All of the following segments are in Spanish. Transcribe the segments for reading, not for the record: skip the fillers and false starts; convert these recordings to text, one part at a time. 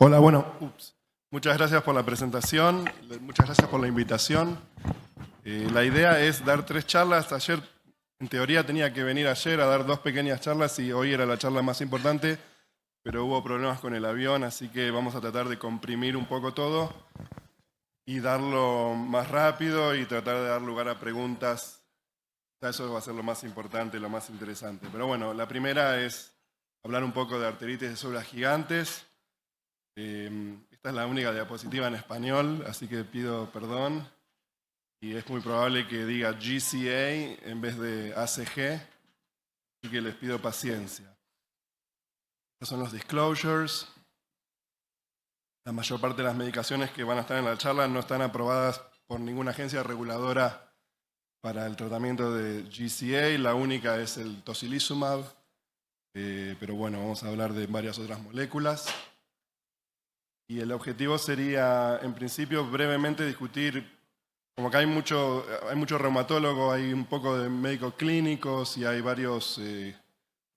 Hola, bueno, muchas gracias por la presentación, muchas gracias por la invitación. La idea es dar 3 charlas. Ayer, en teoría, tenía que venir ayer a dar 2 pequeñas charlas y hoy era la charla más importante, pero hubo problemas con el avión, así que vamos a tratar de comprimir un poco todo y darlo más rápido y tratar de dar lugar a preguntas. Eso va a ser lo más importante, lo más interesante. Pero bueno, la primera es hablar un poco de arteritis de células gigantes. Esta es la única diapositiva en español, así que pido perdón. Y es muy probable que diga GCA en vez de ACG, así que les pido paciencia. Estos son los disclosures. La mayor parte de las medicaciones que van a estar en la charla no están aprobadas por ninguna agencia reguladora para el tratamiento de GCA. La única es el tocilizumab, pero bueno, vamos a hablar de varias otras moléculas. Y el objetivo sería, en principio, brevemente discutir, como que hay mucho reumatólogo, hay un poco de médicos clínicos y hay varios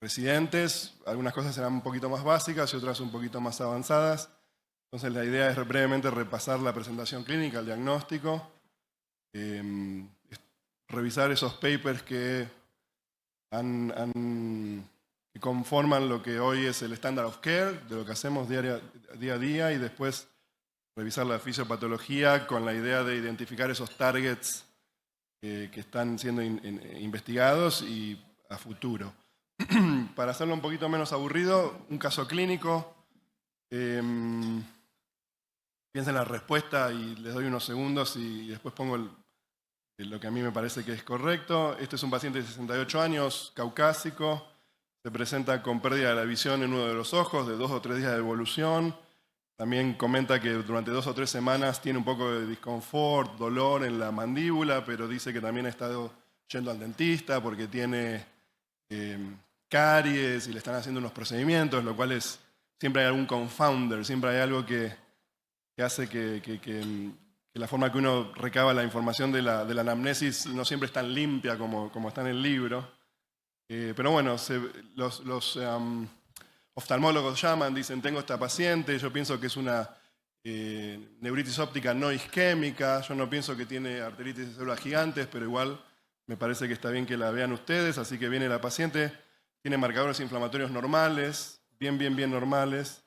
residentes. Algunas cosas serán un poquito más básicas y otras un poquito más avanzadas. Entonces la idea es brevemente repasar la presentación clínica, el diagnóstico, revisar esos papers que que conforman lo que hoy es el standard of care, de lo que hacemos día a día, y después revisar la fisiopatología con la idea de identificar esos targets que están siendo investigados y a futuro. Para hacerlo un poquito menos aburrido, un caso clínico. Piensen en la respuesta y les doy unos segundos y después pongo lo que a mí me parece que es correcto. Este es un paciente de 68 años, caucásico. Se presenta con pérdida de la visión en uno de los ojos, de 2 o 3 días de evolución. También comenta que durante 2 o 3 semanas tiene un poco de disconfort, dolor en la mandíbula, pero dice que también ha estado yendo al dentista porque tiene caries y le están haciendo unos procedimientos, lo cual es, siempre hay algún confounder, siempre hay algo que hace que la forma que uno recaba la información de la anamnesis no siempre es tan limpia como está en el libro. Pero bueno, los oftalmólogos llaman, dicen, tengo esta paciente, yo pienso que es una neuritis óptica no isquémica, yo no pienso que tiene arteritis de células gigantes, pero igual me parece que está bien que la vean ustedes, así que viene la paciente, tiene marcadores inflamatorios normales, bien normales,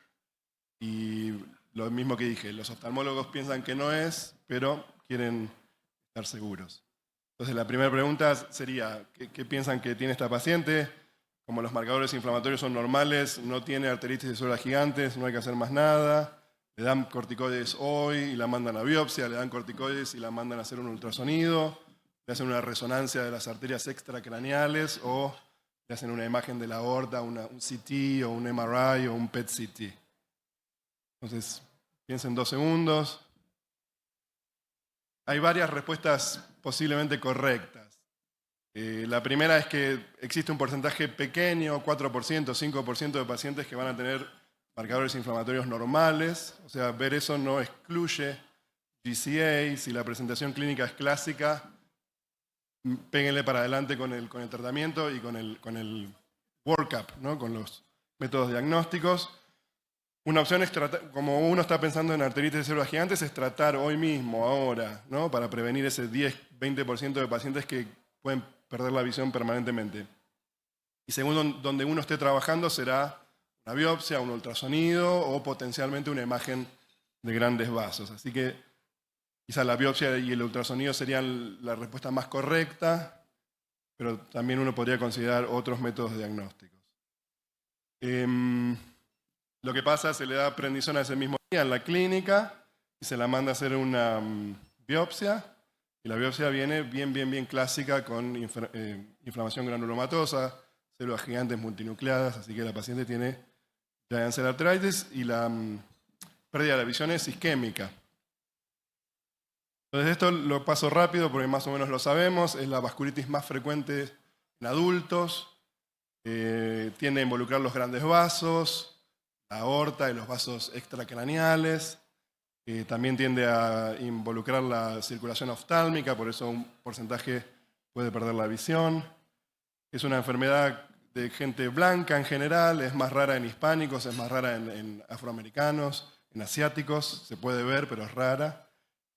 y lo mismo que dije, los oftalmólogos piensan que no es, pero quieren estar seguros. Entonces la primera pregunta sería, ¿qué piensan que tiene esta paciente? Como los marcadores inflamatorios son normales, no tiene arteritis de células gigantes, no hay que hacer más nada. Le dan corticoides hoy y la mandan a biopsia, le dan corticoides y la mandan a hacer un ultrasonido, le hacen una resonancia de las arterias extracraneales o le hacen una imagen de la aorta, un CT o un MRI o un PET-CT. Entonces, piensen 2 segundos. Hay varias respuestas posiblemente correctas. La primera es que existe un porcentaje pequeño, 4%, 5% de pacientes que van a tener marcadores inflamatorios normales. O sea, ver eso no excluye GCA. Si la presentación clínica es clásica, péguenle para adelante con el tratamiento y con el workup, ¿no? Con los métodos diagnósticos. Una opción es tratar, como uno está pensando en arteritis de células gigantes, es tratar hoy mismo, ahora, ¿no? Para prevenir ese 10-20% de pacientes que pueden perder la visión permanentemente. Y según donde uno esté trabajando, será una biopsia, un ultrasonido o potencialmente una imagen de grandes vasos. Así que quizá la biopsia y el ultrasonido serían la respuesta más correcta, pero también uno podría considerar otros métodos diagnósticos. Lo que pasa, se le da prednisona ese mismo día en la clínica y se la manda a hacer una biopsia. Y la biopsia viene bien clásica con inflamación granulomatosa, células gigantes multinucleadas, así que la paciente tiene giant cell arthritis y la pérdida de la visión es isquémica. Entonces esto lo paso rápido porque más o menos lo sabemos, es la vasculitis más frecuente en adultos, tiende a involucrar los grandes vasos, la aorta y los vasos extracraneales. También tiende a involucrar la circulación oftálmica, por eso un porcentaje puede perder la visión. Es una enfermedad de gente blanca en general, es más rara en hispánicos, es más rara en afroamericanos, en asiáticos, se puede ver, pero es rara.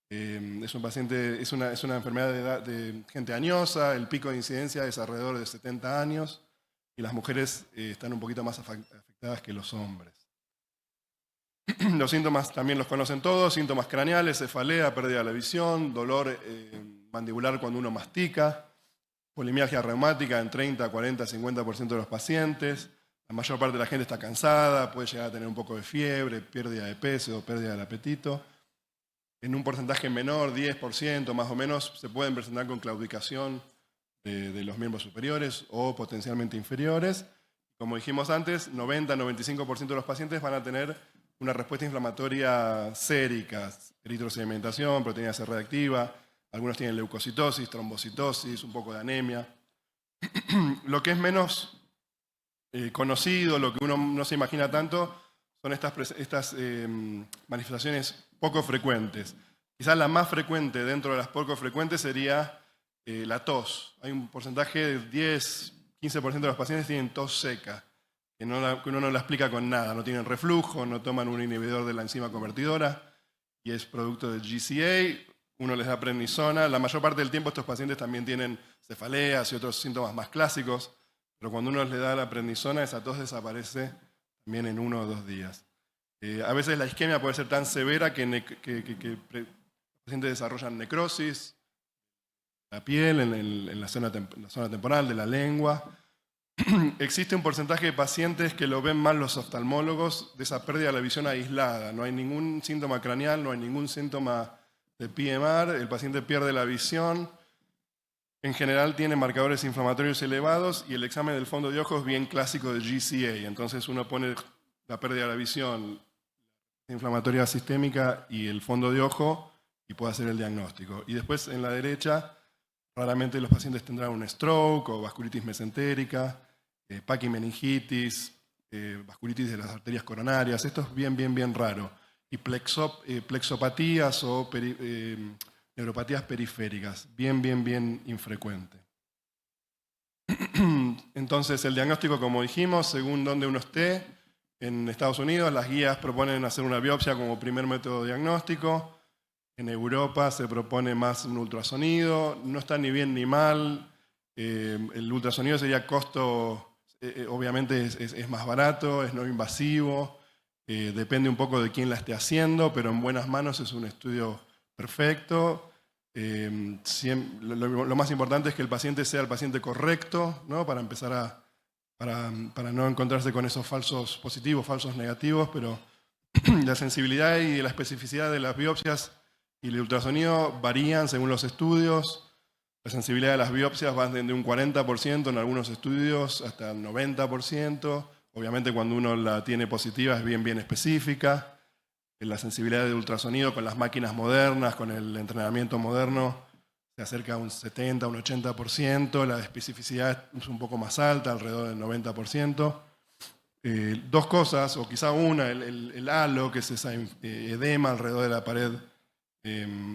Es una enfermedad de gente añosa, el pico de incidencia es alrededor de 70 años y las mujeres están un poquito más afectadas que los hombres. Los síntomas también los conocen todos, síntomas craneales, cefalea, pérdida de la visión, dolor mandibular cuando uno mastica, polimialgia reumática en 30, 40, 50% de los pacientes. La mayor parte de la gente está cansada, puede llegar a tener un poco de fiebre, pérdida de peso, pérdida del apetito. En un porcentaje menor, 10% más o menos, se pueden presentar con claudicación de los miembros superiores o potencialmente inferiores. Como dijimos antes, 90-95% de los pacientes van a tener una respuesta inflamatoria sérica, eritrosedimentación, proteína C reactiva, algunos tienen leucocitosis, trombocitosis, un poco de anemia. Lo que es menos conocido, lo que uno no se imagina tanto, son estas manifestaciones poco frecuentes. Quizás la más frecuente dentro de las poco frecuentes sería la tos. Hay un porcentaje de 10-15% de los pacientes tienen tos seca, que uno no la explica con nada. No tienen reflujo, no toman un inhibidor de la enzima convertidora y es producto del GCA. Uno les da prednisona. La mayor parte del tiempo estos pacientes también tienen cefaleas y otros síntomas más clásicos, pero cuando uno les da la prednisona, esa tos desaparece también en 1 o 2 días. A veces la isquemia puede ser tan severa que los pacientes desarrollan necrosis, la piel, en la zona temporal de la lengua. Existe un porcentaje de pacientes que lo ven mal los oftalmólogos de esa pérdida de la visión aislada. No hay ningún síntoma craneal, no hay ningún síntoma de PMR, el paciente pierde la visión. En general tiene marcadores inflamatorios elevados y el examen del fondo de ojo es bien clásico de GCA. Entonces uno pone la pérdida de la visión, la inflamatoria sistémica y el fondo de ojo y puede hacer el diagnóstico. Y después en la derecha, raramente los pacientes tendrán un stroke o vasculitis mesentérica, paquimeningitis, vasculitis de las arterias coronarias. Esto es bien raro. Y plexopatías o neuropatías periféricas, bien infrecuente. Entonces, el diagnóstico, como dijimos, según donde uno esté, en Estados Unidos las guías proponen hacer una biopsia como primer método diagnóstico. En Europa se propone más un ultrasonido. No está ni bien ni mal. El ultrasonido sería costo, obviamente es más barato, es no invasivo. Depende un poco de quién la esté haciendo, pero en buenas manos es un estudio perfecto. Lo más importante es que el paciente sea el paciente correcto, ¿no? Para empezar para no encontrarse con esos falsos positivos, falsos negativos, pero la sensibilidad y la especificidad de las biopsias y el ultrasonido varían según los estudios. La sensibilidad de las biopsias va desde un 40% en algunos estudios hasta el 90%. Obviamente cuando uno la tiene positiva es bien específica. La sensibilidad de ultrasonido con las máquinas modernas, con el entrenamiento moderno, se acerca a un 70, un 80%. La especificidad es un poco más alta, alrededor del 90%. Dos cosas, o quizá una, el halo, que es ese edema alrededor de la pared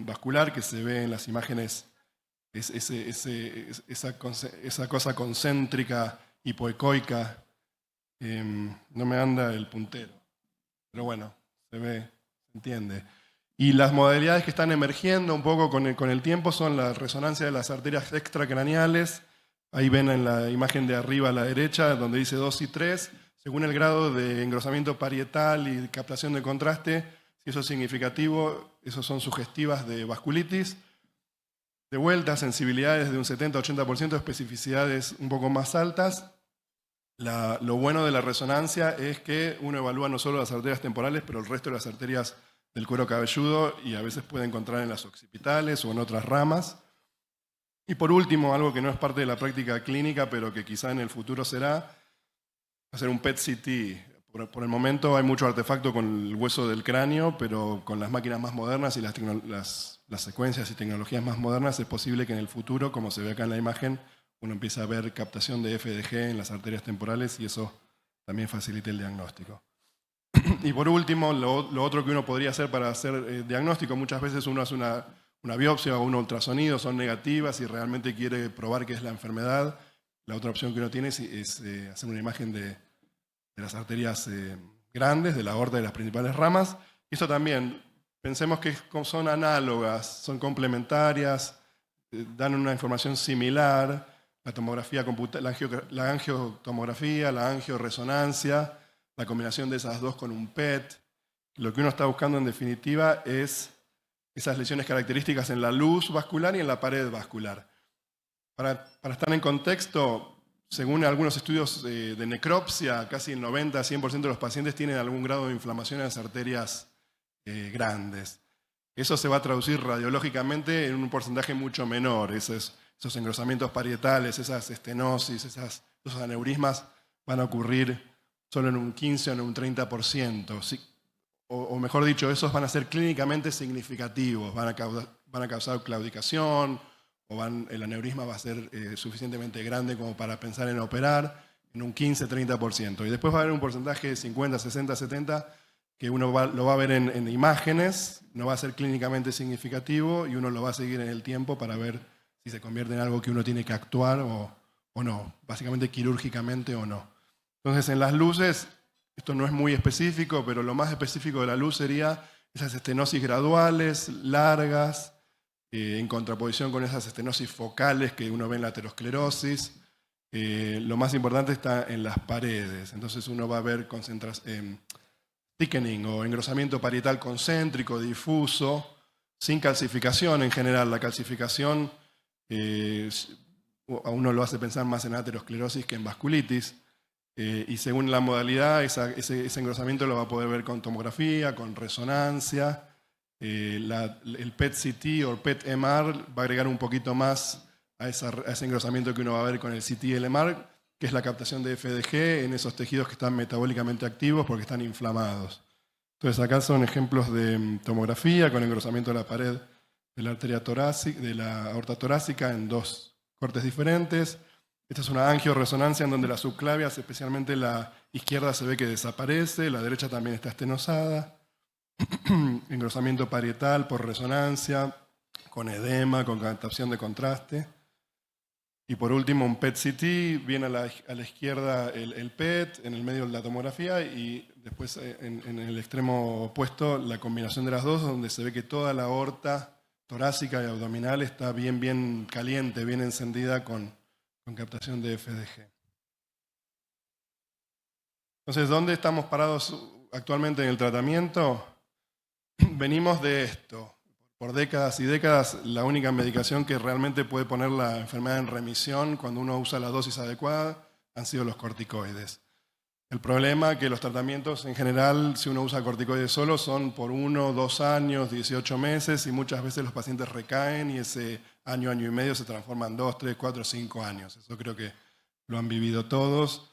vascular que se ve en las imágenes, esa cosa concéntrica, hipoecoica. No me anda el puntero, pero bueno, se ve, se entiende. Y las modalidades que están emergiendo un poco con el tiempo son la resonancia de las arterias extracraneales. Ahí ven en la imagen de arriba a la derecha, donde dice 2 y 3, según el grado de engrosamiento parietal y captación de contraste. Si eso es significativo, esos son sugestivas de vasculitis. De vuelta, sensibilidades de un 70-80%, especificidades un poco más altas. Lo bueno de la resonancia es que uno evalúa no solo las arterias temporales, pero el resto de las arterias del cuero cabelludo y a veces puede encontrar en las occipitales o en otras ramas. Y por último, algo que no es parte de la práctica clínica, pero que quizá en el futuro será, hacer un PET-CT. Por el momento hay mucho artefacto con el hueso del cráneo, pero con las máquinas más modernas y las secuencias y tecnologías más modernas es posible que en el futuro, como se ve acá en la imagen, uno empieza a ver captación de FDG en las arterias temporales y eso también facilita el diagnóstico. Y por último, lo otro que uno podría hacer para hacer diagnóstico, muchas veces uno hace una biopsia o un ultrasonido, son negativas y realmente quiere probar qué es la enfermedad. La otra opción que uno tiene es hacer una imagen de las arterias grandes, de la aorta de las principales ramas, Y esto también, pensemos que son análogas, son complementarias, dan una información similar, la tomografía, la angiotomografía, la angioresonancia, la combinación de esas dos con un PET. Lo que uno está buscando en definitiva es esas lesiones características en la luz vascular y en la pared vascular. Para estar en contexto, según algunos estudios de necropsia, casi el 90-100% de los pacientes tienen algún grado de inflamación en las arterias grandes. Eso se va a traducir radiológicamente en un porcentaje mucho menor. Esos engrosamientos parietales, esas estenosis, esos aneurismas van a ocurrir solo en un 15 o en un 30%. Sí, o mejor dicho, esos van a ser clínicamente significativos, van a causar claudicación, el aneurisma va a ser suficientemente grande como para pensar en operar en un 15-30%. Y después va a haber un porcentaje de 50, 60, 70 que uno lo va a ver en imágenes, no va a ser clínicamente significativo y uno lo va a seguir en el tiempo para ver si se convierte en algo que uno tiene que actuar o no, básicamente quirúrgicamente o no. Entonces en las luces, esto no es muy específico, pero lo más específico de la luz sería esas estenosis graduales, largas, en contraposición con esas estenosis focales que uno ve en la aterosclerosis. Lo más importante está en las paredes, entonces uno va a ver thickening o engrosamiento parietal concéntrico, difuso, sin calcificación en general. La calcificación a uno lo hace pensar más en aterosclerosis que en vasculitis. Y según la modalidad, ese engrosamiento lo va a poder ver con tomografía, con resonancia. El PET-CT o PET-MR va a agregar un poquito más a ese engrosamiento que uno va a ver con el CT y el MR, que es la captación de FDG en esos tejidos que están metabólicamente activos porque están inflamados. Entonces acá son ejemplos de tomografía con engrosamiento de la pared de la arteria torácica, de la aorta torácica en dos cortes diferentes. Esta es una angioresonancia en donde las subclavias, especialmente la izquierda, se ve que desaparece, la derecha también está estenosada. Engrosamiento parietal por resonancia, con edema, con captación de contraste. Y por último un PET-CT, viene a la izquierda el PET, en el medio la tomografía y después en el extremo opuesto la combinación de las dos, donde se ve que toda la aorta torácica y abdominal está bien caliente, bien encendida con captación de FDG. Entonces, ¿dónde estamos parados actualmente en el tratamiento? Venimos de esto. Por décadas y décadas, la única medicación que realmente puede poner la enfermedad en remisión cuando uno usa la dosis adecuada han sido los corticoides. El problema es que los tratamientos en general, si uno usa corticoides solo, son por 1, 2 años, 18 meses y muchas veces los pacientes recaen y ese año, año y medio se transforma en 2, 3, 4, 5 años. Eso creo que lo han vivido todos.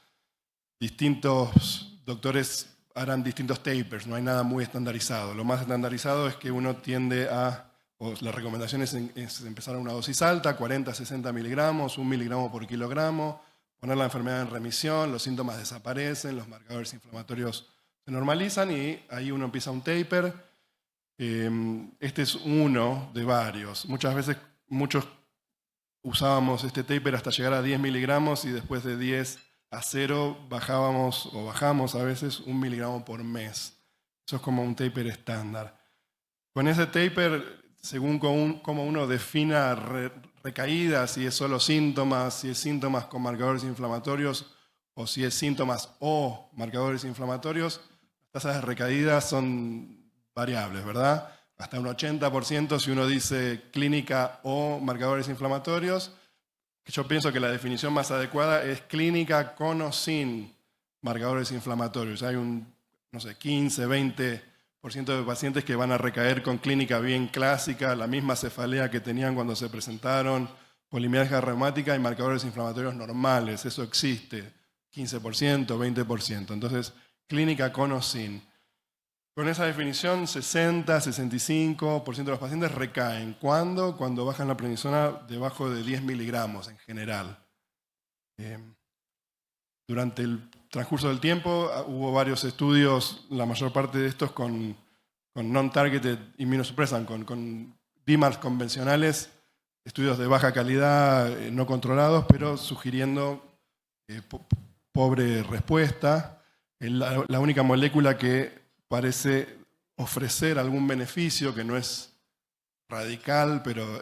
Distintos doctores harán distintos tapers, no hay nada muy estandarizado. Lo más estandarizado es que uno tiende la recomendación es empezar a una dosis alta, 40, 60 miligramos, 1 miligramo por kilogramo, poner la enfermedad en remisión, los síntomas desaparecen, los marcadores inflamatorios se normalizan y ahí uno empieza un taper. Este es uno de varios. Muchas veces muchos usábamos este taper hasta llegar a 10 miligramos y después de 10 a 0 bajamos a veces 1 miligramo por mes. Eso es como un taper estándar. Con ese taper, según cómo uno defina recaídas, si es solo síntomas, si es síntomas con marcadores inflamatorios o si es síntomas o marcadores inflamatorios, las tasas de recaídas son variables, ¿verdad? Hasta un 80% si uno dice clínica o marcadores inflamatorios. Yo pienso que la definición más adecuada es clínica con o sin marcadores inflamatorios. Hay un, 15, 20% de pacientes que van a recaer con clínica bien clásica, la misma cefalea que tenían cuando se presentaron, polimialgia reumática y marcadores inflamatorios normales. Eso existe, 15%, 20%. Entonces, clínica con o sin. Con esa definición, 60-65% de los pacientes recaen. ¿Cuándo? Cuando bajan la prednisona debajo de 10 miligramos en general. Durante el transcurso del tiempo hubo varios estudios, la mayor parte de estos con non-targeted immunosuppressant, con DMARDs convencionales, estudios de baja calidad, no controlados, pero sugiriendo pobre respuesta. La única molécula que parece ofrecer algún beneficio que no es radical, pero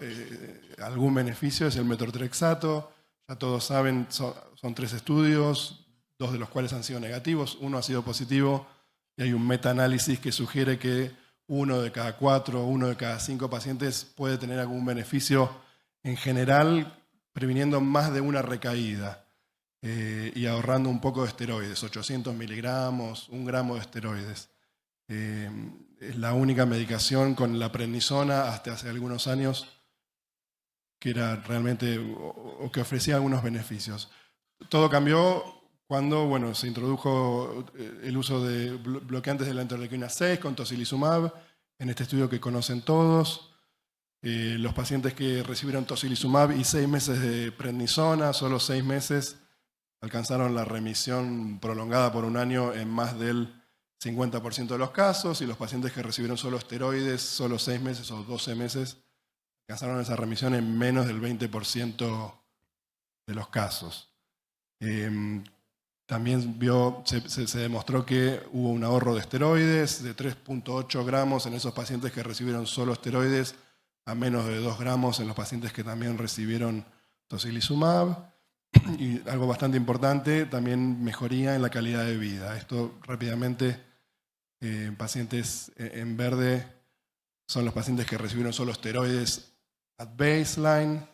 algún beneficio es el metortrexato. Ya todos saben, son 3 estudios, 2 de los cuales han sido negativos, 1 ha sido positivo, y hay un metaanálisis que sugiere que 1 de cada 4, 1 de cada 5 pacientes puede tener algún beneficio en general, previniendo más de una recaída y ahorrando un poco de esteroides, 800 miligramos, 1 gramo de esteroides. Es la única medicación con la prednisona hasta hace algunos años que era realmente o que ofrecía algunos beneficios. Todo cambió cuando se introdujo el uso de bloqueantes de la interleuquina 6 con tocilizumab, en este estudio que conocen todos. Los pacientes que recibieron tocilizumab y 6 meses de prednisona, solo 6 meses, alcanzaron la remisión prolongada por 1 año en más del 50% de los casos, y los pacientes que recibieron solo esteroides, solo 6 meses o 12 meses, alcanzaron esa remisión en menos del 20% de los casos. También se demostró que hubo un ahorro de esteroides de 3.8 gramos en esos pacientes que recibieron solo esteroides, a menos de 2 gramos en los pacientes que también recibieron tocilizumab. Y algo bastante importante, también mejoría en la calidad de vida. Esto rápidamente, pacientes en verde son los pacientes que recibieron solo esteroides at baseline,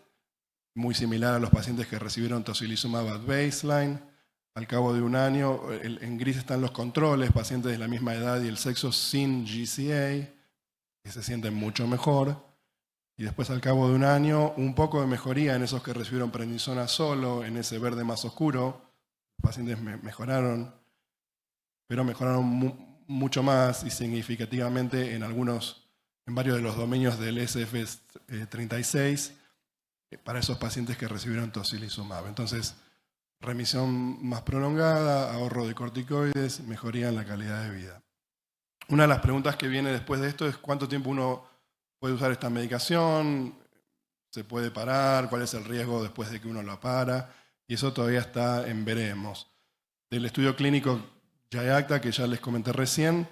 muy similar a los pacientes que recibieron tocilizumab at baseline. Al cabo de 1 año, en gris están los controles, pacientes de la misma edad y el sexo sin GCA, que se sienten mucho mejor. Y después, al cabo de 1 año, un poco de mejoría en esos que recibieron prednisona solo, en ese verde más oscuro. Los pacientes mejoraron, pero mejoraron mucho más y significativamente en varios de los dominios del SF36 para esos pacientes que recibieron tocilizumab. Entonces, remisión más prolongada, ahorro de corticoides, mejoría en la calidad de vida. Una de las preguntas que viene después de esto es cuánto tiempo uno puede usar esta medicación, se puede parar, cuál es el riesgo después de que uno la para, y eso todavía está en veremos. Del estudio clínico YAYACTA, que ya les comenté recién,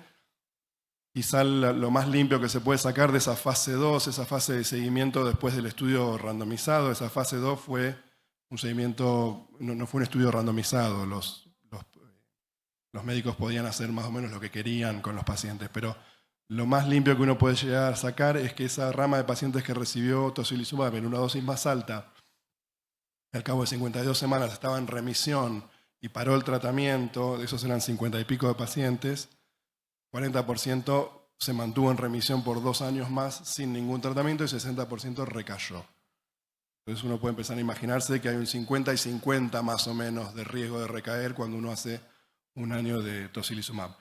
quizá lo más limpio que se puede sacar de esa fase 2, esa fase de seguimiento después del estudio randomizado, esa fase 2 fue un seguimiento, no fue un estudio randomizado, los médicos podían hacer más o menos lo que querían con los pacientes, pero lo más limpio que uno puede llegar a sacar es que esa rama de pacientes que recibió tocilizumab en una dosis más alta, al cabo de 52 semanas estaba en remisión y paró el tratamiento, de esos eran 50 y pico de pacientes, 40% se mantuvo en remisión por 2 años más sin ningún tratamiento y 60% recayó. Entonces uno puede empezar a imaginarse que hay un 50 y 50 más o menos de riesgo de recaer cuando uno hace 1 año de tocilizumab.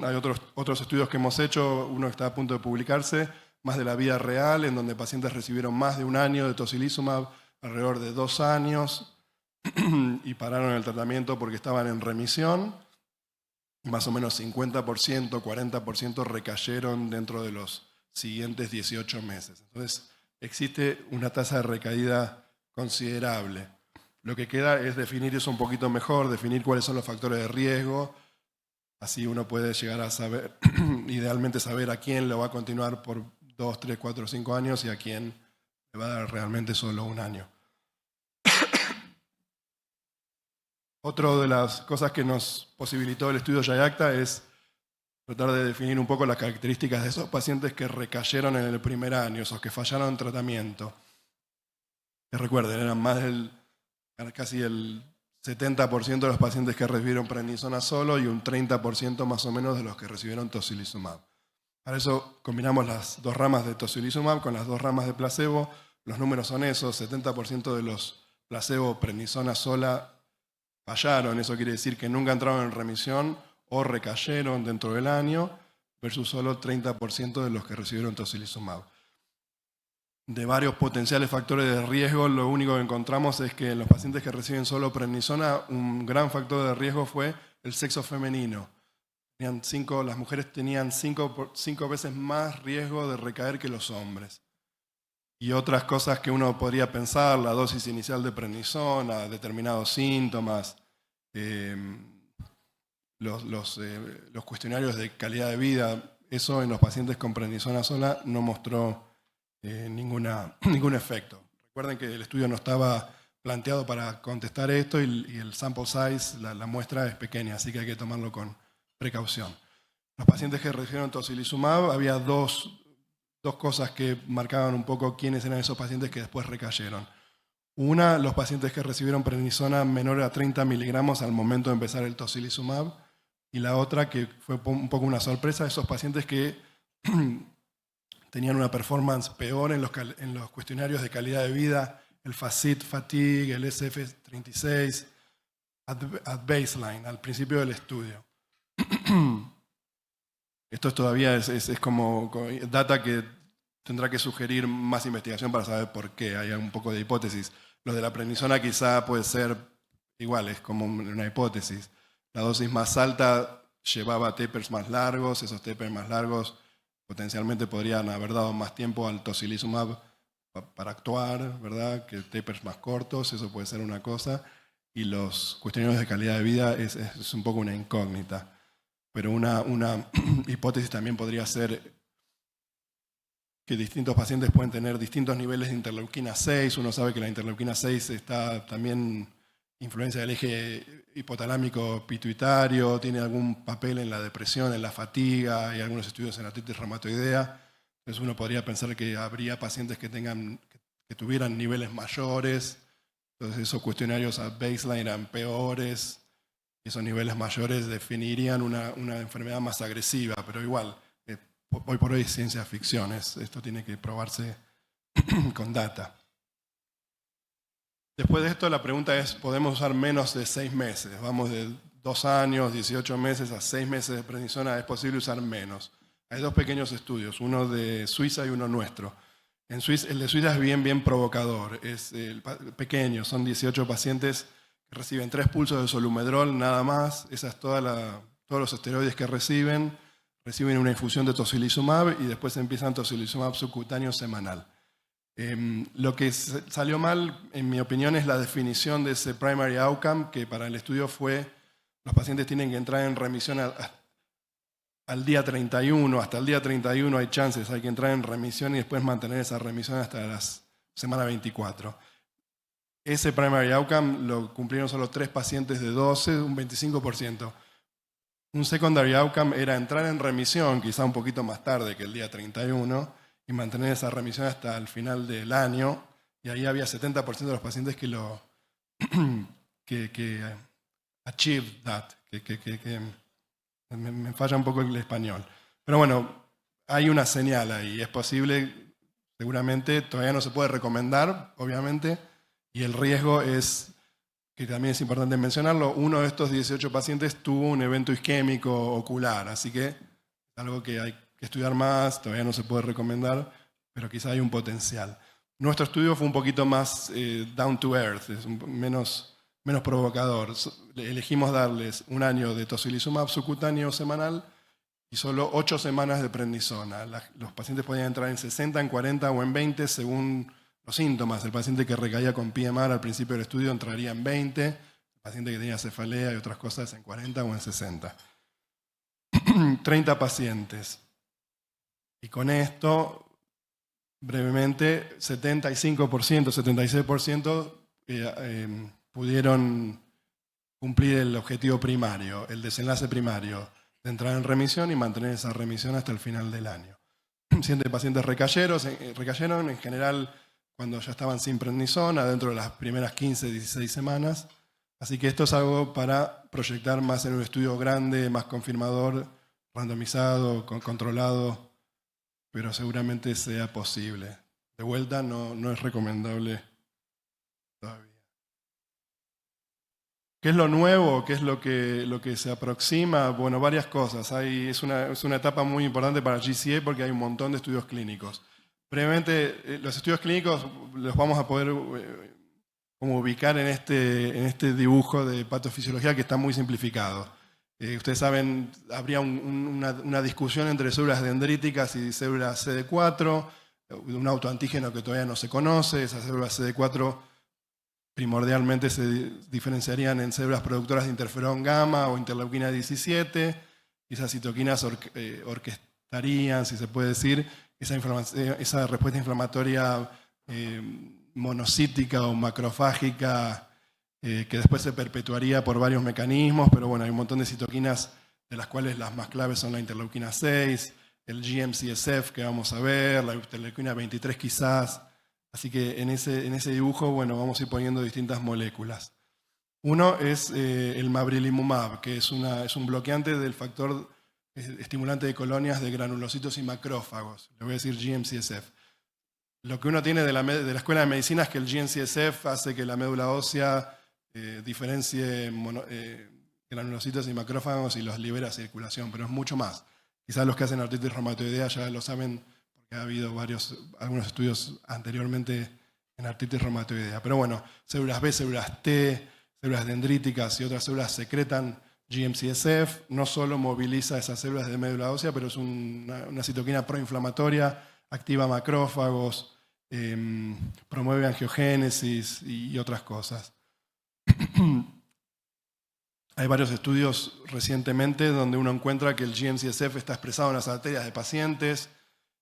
Hay otros estudios que hemos hecho, uno está a punto de publicarse, más de la vida real, en donde pacientes recibieron más de 1 año de tocilizumab, alrededor de 2 años, y pararon el tratamiento porque estaban en remisión. Más o menos 50%, 40% recayeron dentro de los siguientes 18 meses. Entonces, existe una tasa de recaída considerable. Lo que queda es definir eso un poquito mejor, definir cuáles son los factores de riesgo. Así uno puede llegar a saber, idealmente saber a quién lo va a continuar por 2, 3, 4, 5 años y a quién le va a dar realmente solo 1 año. Otra de las cosas que nos posibilitó el estudio YAYACTA es tratar de definir un poco las características de esos pacientes que recayeron en el primer año, esos que fallaron en tratamiento. Que recuerden, eran casi el 70% de los pacientes que recibieron prednisona solo y un 30% más o menos de los que recibieron tocilizumab. Para eso combinamos las 2 ramas de tocilizumab con las 2 ramas de placebo. Los números son esos, 70% de los placebo prednisona sola fallaron, eso quiere decir que nunca entraron en remisión o recayeron dentro del año, versus solo 30% de los que recibieron tocilizumab. De varios potenciales factores de riesgo, lo único que encontramos es que en los pacientes que reciben solo prednisona, un gran factor de riesgo fue el sexo femenino. Las mujeres tenían 5 veces más riesgo de recaer que los hombres. Y otras cosas que uno podría pensar, la dosis inicial de prednisona, determinados síntomas, los cuestionarios de calidad de vida eso en los pacientes con prednisona sola no mostró ningún efecto. Recuerden que el estudio no estaba planteado para contestar esto y el sample size, la muestra es pequeña, así que hay que tomarlo con precaución. Los pacientes que recibieron tocilizumab, había dos cosas que marcaban un poco quiénes eran esos pacientes que después recayeron. Una, los pacientes que recibieron prednisona menor a 30 miligramos al momento de empezar el tocilizumab, y la otra, que fue un poco una sorpresa, esos pacientes que tenían una performance peor en los cuestionarios de calidad de vida, el FACIT-Fatigue, el SF-36, at baseline, al principio del estudio. Esto todavía es como data que tendrá que sugerir más investigación para saber por qué. Hay un poco de hipótesis. Lo de la prednisona quizá puede ser igual, es como una hipótesis. La dosis más alta llevaba tapers más largos, esos tapers más largos potencialmente podrían haber dado más tiempo al tocilizumab para actuar, ¿verdad? Que tapers más cortos, eso puede ser una cosa. Y los cuestionarios de calidad de vida es un poco una incógnita. Pero una hipótesis también podría ser que distintos pacientes pueden tener distintos niveles de interleuquina 6. Uno sabe que la interleuquina 6 está también influencia del eje hipotalámico pituitario, tiene algún papel en la depresión, en la fatiga, hay algunos estudios en artritis reumatoidea. Entonces uno podría pensar que habría pacientes que tuvieran niveles mayores, entonces esos cuestionarios a baseline eran peores, y esos niveles mayores definirían una enfermedad más agresiva, pero igual, hoy por hoy es ciencia ficción, esto tiene que probarse con data. Después de esto la pregunta es, ¿podemos usar menos de 6 meses? Vamos de 2 años, 18 meses a 6 meses de prednisona, ¿es posible usar menos? Hay 2 pequeños estudios, uno de Suiza y uno nuestro. El de Suiza es bien provocador, es pequeño, son 18 pacientes que reciben 3 pulsos de solumedrol nada más, esas todos los esteroides que reciben una infusión de tocilizumab y después empiezan tocilizumab subcutáneo semanal. Lo que salió mal, en mi opinión, es la definición de ese primary outcome, que para el estudio fue, los pacientes tienen que entrar en remisión al día 31, hasta el día 31 hay chances, hay que entrar en remisión y después mantener esa remisión hasta la semana 24. Ese primary outcome lo cumplieron solo 3 pacientes de 12, un 25%. Un secondary outcome era entrar en remisión, quizá un poquito más tarde que el día 31, y mantener esa remisión hasta el final del año, y ahí había 70% de los pacientes que achieved that, me falla un poco el español. Pero bueno, hay una señal ahí, es posible, seguramente, todavía no se puede recomendar, obviamente, y el riesgo es, que también es importante mencionarlo, uno de estos 18 pacientes tuvo un evento isquémico ocular, así que es algo que hay que estudiar más, todavía no se puede recomendar, pero quizá hay un potencial. Nuestro estudio fue un poquito más down to earth, es menos provocador. Elegimos darles 1 año de tocilizumab subcutáneo semanal y solo 8 semanas de prednisona. Los pacientes podían entrar en 60, en 40 o en 20 según los síntomas. El paciente que recaía con PMR al principio del estudio entraría en 20, el paciente que tenía cefalea y otras cosas en 40 o en 60. 30 pacientes. Y con esto, brevemente, 75%, 76% pudieron cumplir el objetivo primario, el desenlace primario, de entrar en remisión y mantener esa remisión hasta el final del año. 7 pacientes recayeron, en general, cuando ya estaban sin prednisona, dentro de las primeras 15, 16 semanas. Así que esto es algo para proyectar más en un estudio grande, más confirmador, randomizado, controlado, pero seguramente sea posible. De vuelta, no es recomendable todavía. ¿Qué es lo nuevo? ¿Qué es lo que se aproxima? Bueno, varias cosas. Es una etapa muy importante para GCA porque hay un montón de estudios clínicos. Brevemente, los estudios clínicos los vamos a poder como ubicar en este dibujo de patofisiología que está muy simplificado. Ustedes saben, habría una discusión entre células dendríticas y células CD4, un autoantígeno que todavía no se conoce. Esas células CD4 primordialmente se diferenciarían en células productoras de interferón gamma o interleuquina 17, y esas citoquinas orquestadas estarían, si se puede decir, esa respuesta inflamatoria monocítica o macrofágica que después se perpetuaría por varios mecanismos, pero bueno, hay un montón de citoquinas de las cuales las más claves son la interleuquina 6, el GM-CSF que vamos a ver, la interleuquina 23 quizás. Así que en ese dibujo, bueno, vamos a ir poniendo distintas moléculas. Uno es el mabrilimumab, que es un bloqueante del factor estimulante de colonias de granulocitos y macrófagos. Le voy a decir GM-CSF. Lo que uno tiene de la Escuela de Medicina es que el GM-CSF hace que la médula ósea diferencie granulocitos y macrófagos y los libera a circulación, pero es mucho más. Quizás los que hacen artritis reumatoidea ya lo saben porque ha habido algunos estudios anteriormente en artritis reumatoidea. Pero bueno, células B, células T, células dendríticas y otras células secretan GM-CSF. No solo moviliza esas células de médula ósea, pero es una citoquina proinflamatoria, activa macrófagos, promueve angiogénesis y otras cosas. Hay varios estudios recientemente donde uno encuentra que el GM-CSF está expresado en las arterias de pacientes.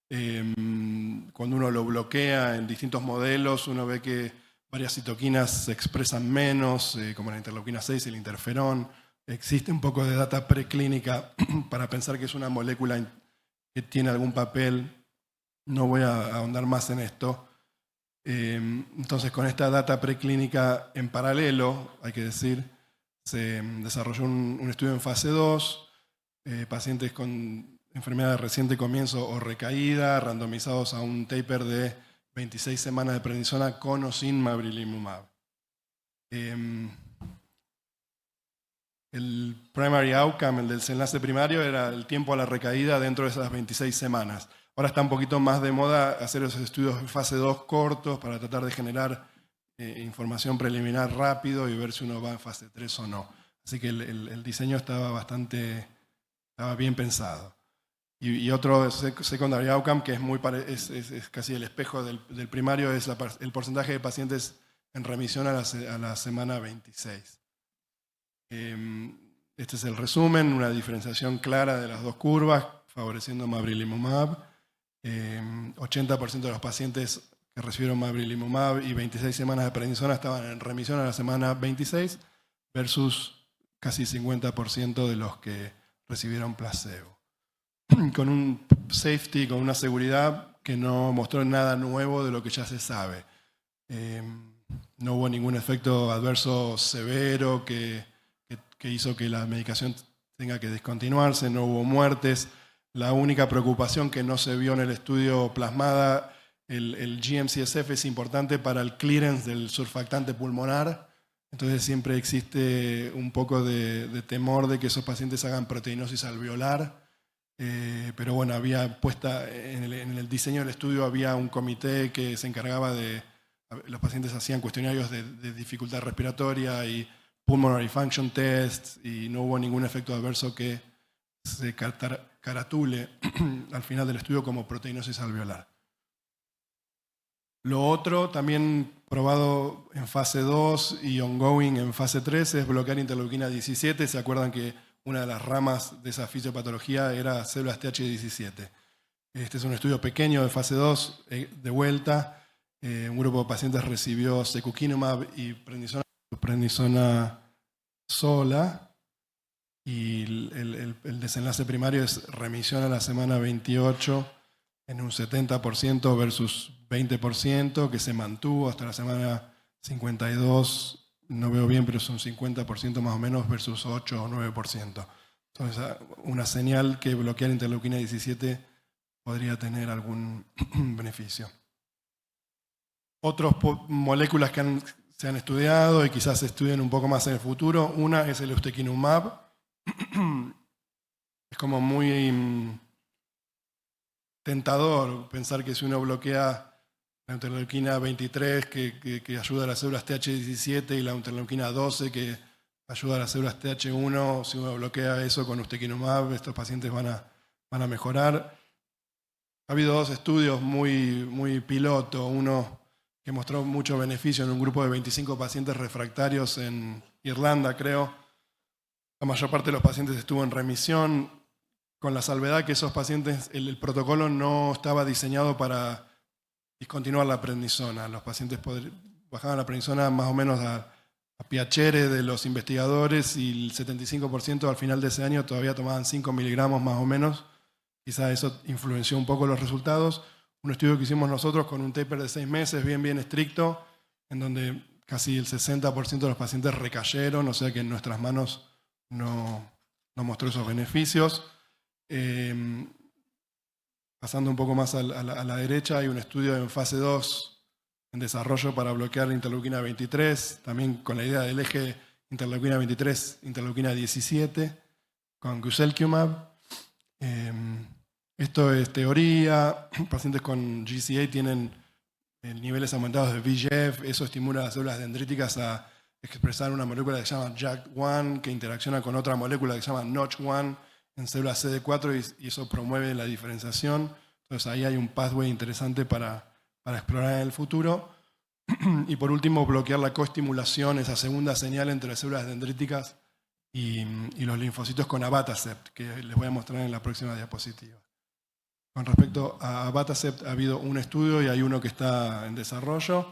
Cuando uno lo bloquea en distintos modelos, uno ve que varias citoquinas se expresan menos, como la interleuquina 6 y el interferón. Existe un poco de data preclínica para pensar que es una molécula que tiene algún papel. No voy a ahondar más en esto. Entonces, con esta data preclínica en paralelo, hay que decir, se desarrolló un estudio en fase 2, pacientes con enfermedad de reciente comienzo o recaída, randomizados a un taper de 26 semanas de prednisona con o sin mabrilimumab. El primary outcome, el del desenlace primario, era el tiempo a la recaída dentro de esas 26 semanas. Ahora está un poquito más de moda hacer esos estudios en fase 2 cortos para tratar de generar información preliminar rápido y ver si uno va en fase 3 o no. Así que el diseño estaba bien pensado. Y otro secondary outcome que es casi el espejo del primario es el porcentaje de pacientes en remisión a la semana 26. Este es el resumen, una diferenciación clara de las dos curvas, favoreciendo mabrilimumab. 80% de los pacientes que recibieron mabrilimumab y 26 semanas de prednisona estaban en remisión a la semana 26 versus casi 50% de los que recibieron placebo. Con un safety, con una seguridad que no mostró nada nuevo de lo que ya se sabe. No hubo ningún efecto adverso severo que hizo que la medicación tenga que descontinuarse, no hubo muertes. La única preocupación que no se vio en el estudio plasmada, el GM-CSF es importante para el clearance del surfactante pulmonar, entonces siempre existe un poco de temor de que esos pacientes hagan proteinosis alveolar, pero bueno, en el diseño del estudio había un comité que se encargaba los pacientes hacían cuestionarios de dificultad respiratoria y pulmonary function tests y no hubo ningún efecto adverso que se caratule al final del estudio como proteinosis alveolar. Lo otro, también probado en fase 2 y ongoing en fase 3, es bloquear interleuquina 17. ¿Se acuerdan que una de las ramas de esa fisiopatología era células TH17? Este es un estudio pequeño de fase 2, de vuelta. Un grupo de pacientes recibió secukinumab y prednisona sola. Y el desenlace primario es remisión a la semana 28 en un 70% versus 20%, que se mantuvo hasta la semana 52, no veo bien, pero es un 50% más o menos versus 8 o 9%. Entonces, una señal que bloquear interleuquina 17 podría tener algún beneficio. Otras moléculas que se han estudiado y quizás se estudien un poco más en el futuro, una es el ustekinumab. Es como muy tentador pensar que si uno bloquea la interleuquina 23 que ayuda a las células TH17 y la interleuquina 12 que ayuda a las células TH1, si uno bloquea eso con ustekinumab, estos pacientes van a mejorar. Ha habido dos estudios muy piloto, uno que mostró mucho beneficio en un grupo de 25 pacientes refractarios en Irlanda, creo. La mayor parte de los pacientes estuvo en remisión con la salvedad que esos pacientes, el protocolo no estaba diseñado para discontinuar la prednisona. Los pacientes bajaban la prednisona más o menos a piacere de los investigadores y el 75% al final de ese año todavía tomaban 5 miligramos más o menos. Quizá eso influenció un poco los resultados. Un estudio que hicimos nosotros con un taper de 6 meses, bien estricto, en donde casi el 60% de los pacientes recayeron, o sea que en nuestras manos no mostró esos beneficios. Pasando un poco más a la derecha, hay un estudio en fase 2 en desarrollo para bloquear la interleuquina 23, también con la idea del eje interleuquina 23, interleuquina 17, con guselkumab. Esto es teoría. Pacientes con GCA tienen niveles aumentados de VEGF, eso estimula a las células dendríticas a expresar una molécula que se llama JAK1, que interacciona con otra molécula que se llama Notch1 en células CD4 y eso promueve la diferenciación. Entonces ahí hay un pathway interesante para explorar en el futuro. Y por último, bloquear la coestimulación, esa segunda señal entre células dendríticas y los linfocitos con abatacept, que les voy a mostrar en la próxima diapositiva. Con respecto a abatacept ha habido un estudio y hay uno que está en desarrollo.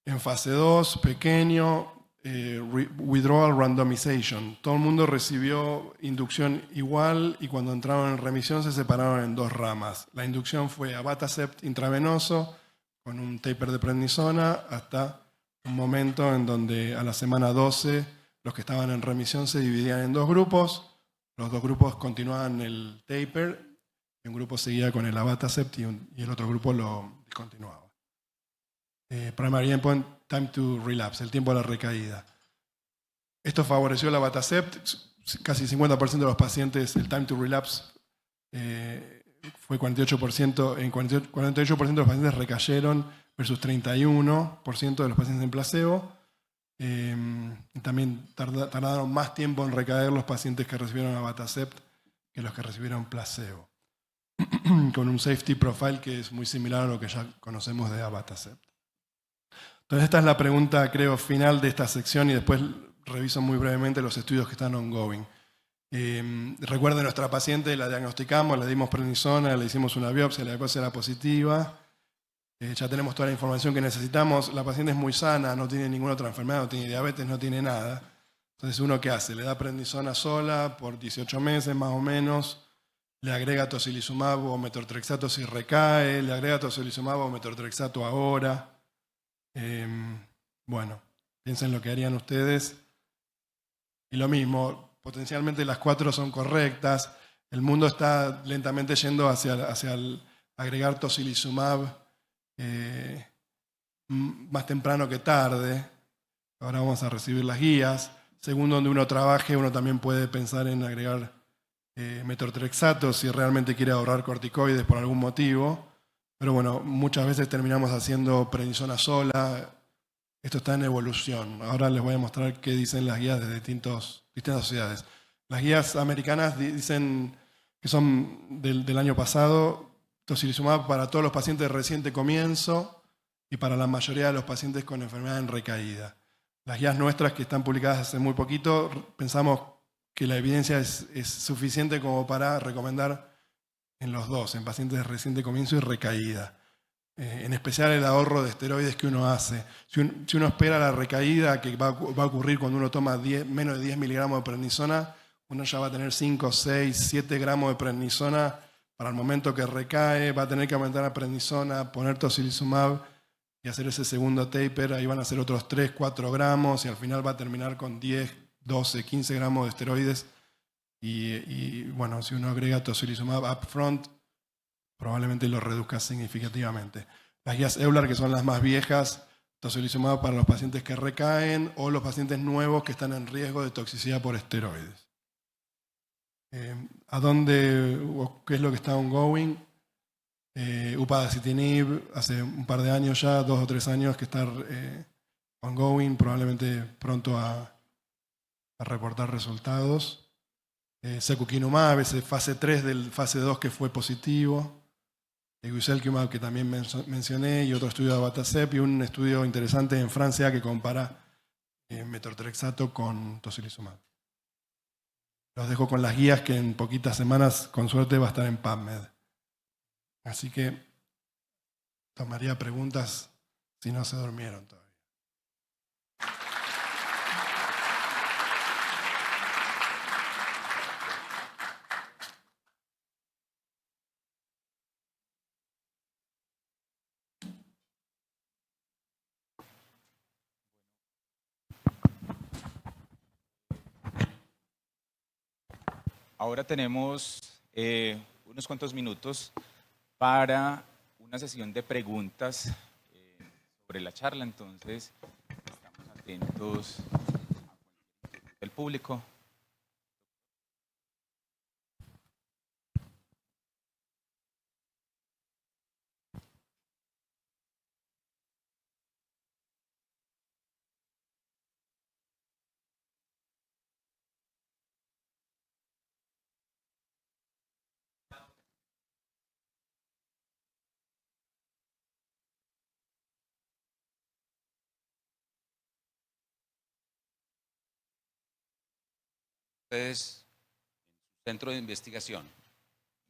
En fase 2, pequeño, withdrawal randomization. Todo el mundo recibió inducción igual y cuando entraron en remisión se separaron en 2 ramas. La inducción fue abatacept intravenoso con un taper de prednisona hasta un momento en donde a la semana 12 los que estaban en remisión se dividían en 2 grupos. Los 2 grupos continuaban el taper. Un grupo seguía con el abatacept y el otro grupo lo discontinuaba. Primary endpoint, time to relapse, el tiempo de la recaída. Esto favoreció el abatacept. Casi 50% de los pacientes, el time to relapse fue 48%. En 48% de los pacientes recayeron versus 31% de los pacientes en placebo. También tardaron más tiempo en recaer los pacientes que recibieron abatacept que los que recibieron placebo, con un safety profile que es muy similar a lo que ya conocemos de abatacept. Entonces esta es la pregunta, creo, final de esta sección y después reviso muy brevemente los estudios que están ongoing. Recuerden, nuestra paciente la diagnosticamos, le dimos prednisona, le hicimos una biopsia, la biopsia era positiva. Ya tenemos toda la información que necesitamos. La paciente es muy sana, no tiene ninguna otra enfermedad, no tiene diabetes, no tiene nada. Entonces, ¿uno qué hace? Le da prednisona sola por 18 meses más o menos, le agrega tocilizumab o metortrexato si recae, le agrega tocilizumab o metortrexato ahora. Bueno, piensen lo que harían ustedes. Y lo mismo, potencialmente las 4 son correctas. El mundo está lentamente yendo hacia el agregar tocilizumab más temprano que tarde. Ahora vamos a recibir las guías. Según donde uno trabaje, uno también puede pensar en agregar metortrexato si realmente quiere ahorrar corticoides por algún motivo. Pero bueno, muchas veces terminamos haciendo prednisona sola. Esto está en evolución. Ahora les voy a mostrar qué dicen las guías de distintas sociedades. Las guías americanas dicen que son del año pasado, tocilizumab para todos los pacientes de reciente comienzo y para la mayoría de los pacientes con enfermedad en recaída. Las guías nuestras, que están publicadas hace muy poquito, pensamos que la evidencia es suficiente como para recomendar en los dos, en pacientes de reciente comienzo y recaída. En especial el ahorro de esteroides que uno hace. Si uno espera la recaída que va a ocurrir cuando uno toma menos de 10 miligramos de prednisona, uno ya va a tener 5, 6, 7 gramos de prednisona para el momento que recae, va a tener que aumentar la prednisona, poner tocilizumab y hacer ese segundo taper, ahí van a ser otros 3, 4 gramos y al final va a terminar con 10, 12, 15 gramos de esteroides. Y bueno, si uno agrega tocilizumab upfront, probablemente lo reduzca significativamente. Las guías Euler, que son las más viejas, tocilizumab para los pacientes que recaen o los pacientes nuevos que están en riesgo de toxicidad por esteroides. ¿A dónde o qué es lo que está ongoing? Upadacitinib, hace un par de años ya, 2 o 3 años que está ongoing, probablemente pronto a reportar resultados. Secukinumab, ese fase 3 del fase 2 que fue positivo. Guselkumab, que también mencioné, y otro estudio de abatacept y un estudio interesante en Francia que compara metortrexato con tocilizumab. los dejo con las guías que en poquitas semanas, con suerte, va a estar en PubMed. Así que tomaría preguntas si no se durmieron todavía. Ahora tenemos unos cuantos minutos para una sesión de preguntas sobre la charla, entonces estamos atentos al público. Ustedes en su centro de investigación.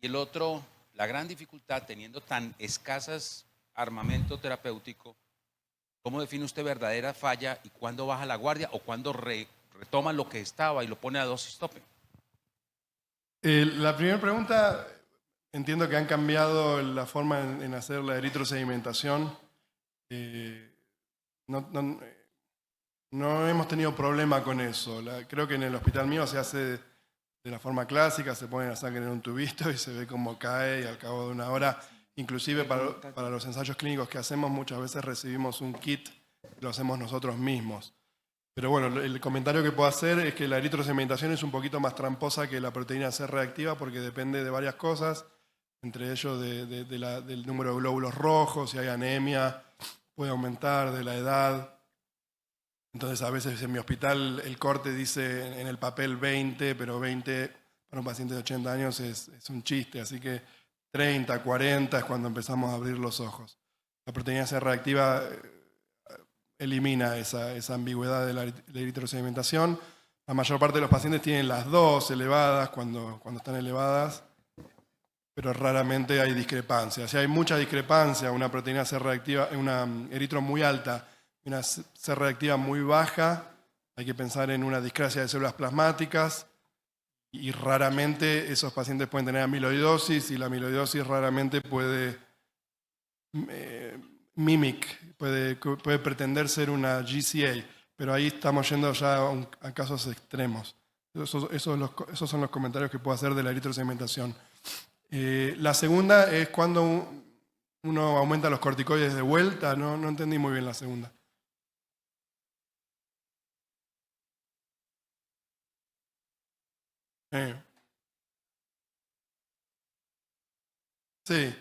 Y el otro, la gran dificultad, teniendo tan escasas armamento terapéutico, ¿cómo define usted verdadera falla y cuándo baja la guardia o cuándo retoma lo que estaba y lo pone a dosis tope? La primera pregunta, entiendo que han cambiado la forma en hacer la eritrosedimentación. No hemos tenido problema con eso. Creo que en el hospital mío se hace de la forma clásica, se pone la sangre en un tubito y se ve cómo cae y al cabo de una hora, inclusive para los ensayos clínicos que hacemos, muchas veces recibimos un kit, lo hacemos nosotros mismos. Pero bueno, el comentario que puedo hacer es que la eritrosedimentación es un poquito más tramposa que la proteína C reactiva porque depende de varias cosas, entre ellos del número de glóbulos rojos, si hay anemia, puede aumentar, de la edad. Entonces a veces en mi hospital el corte dice en el papel 20, pero 20 para un paciente de 80 años es un chiste, así que 30, 40 es cuando empezamos a abrir los ojos. La proteína C reactiva elimina esa ambigüedad de la eritrosedimentación. La mayor parte de los pacientes tienen las dos elevadas cuando están elevadas, pero raramente hay discrepancia. Si hay mucha discrepancia, una proteína C reactiva, una eritro muy alta, una C reactiva muy baja, hay que pensar en una discrasia de células plasmáticas y raramente esos pacientes pueden tener amiloidosis y la amiloidosis raramente puede puede pretender ser una GCA, pero ahí estamos yendo ya a casos extremos. Esos son los comentarios que puedo hacer de la eritrosedimentación. La segunda es cuando uno aumenta los corticoides de vuelta. No entendí muy bien la segunda. Sí.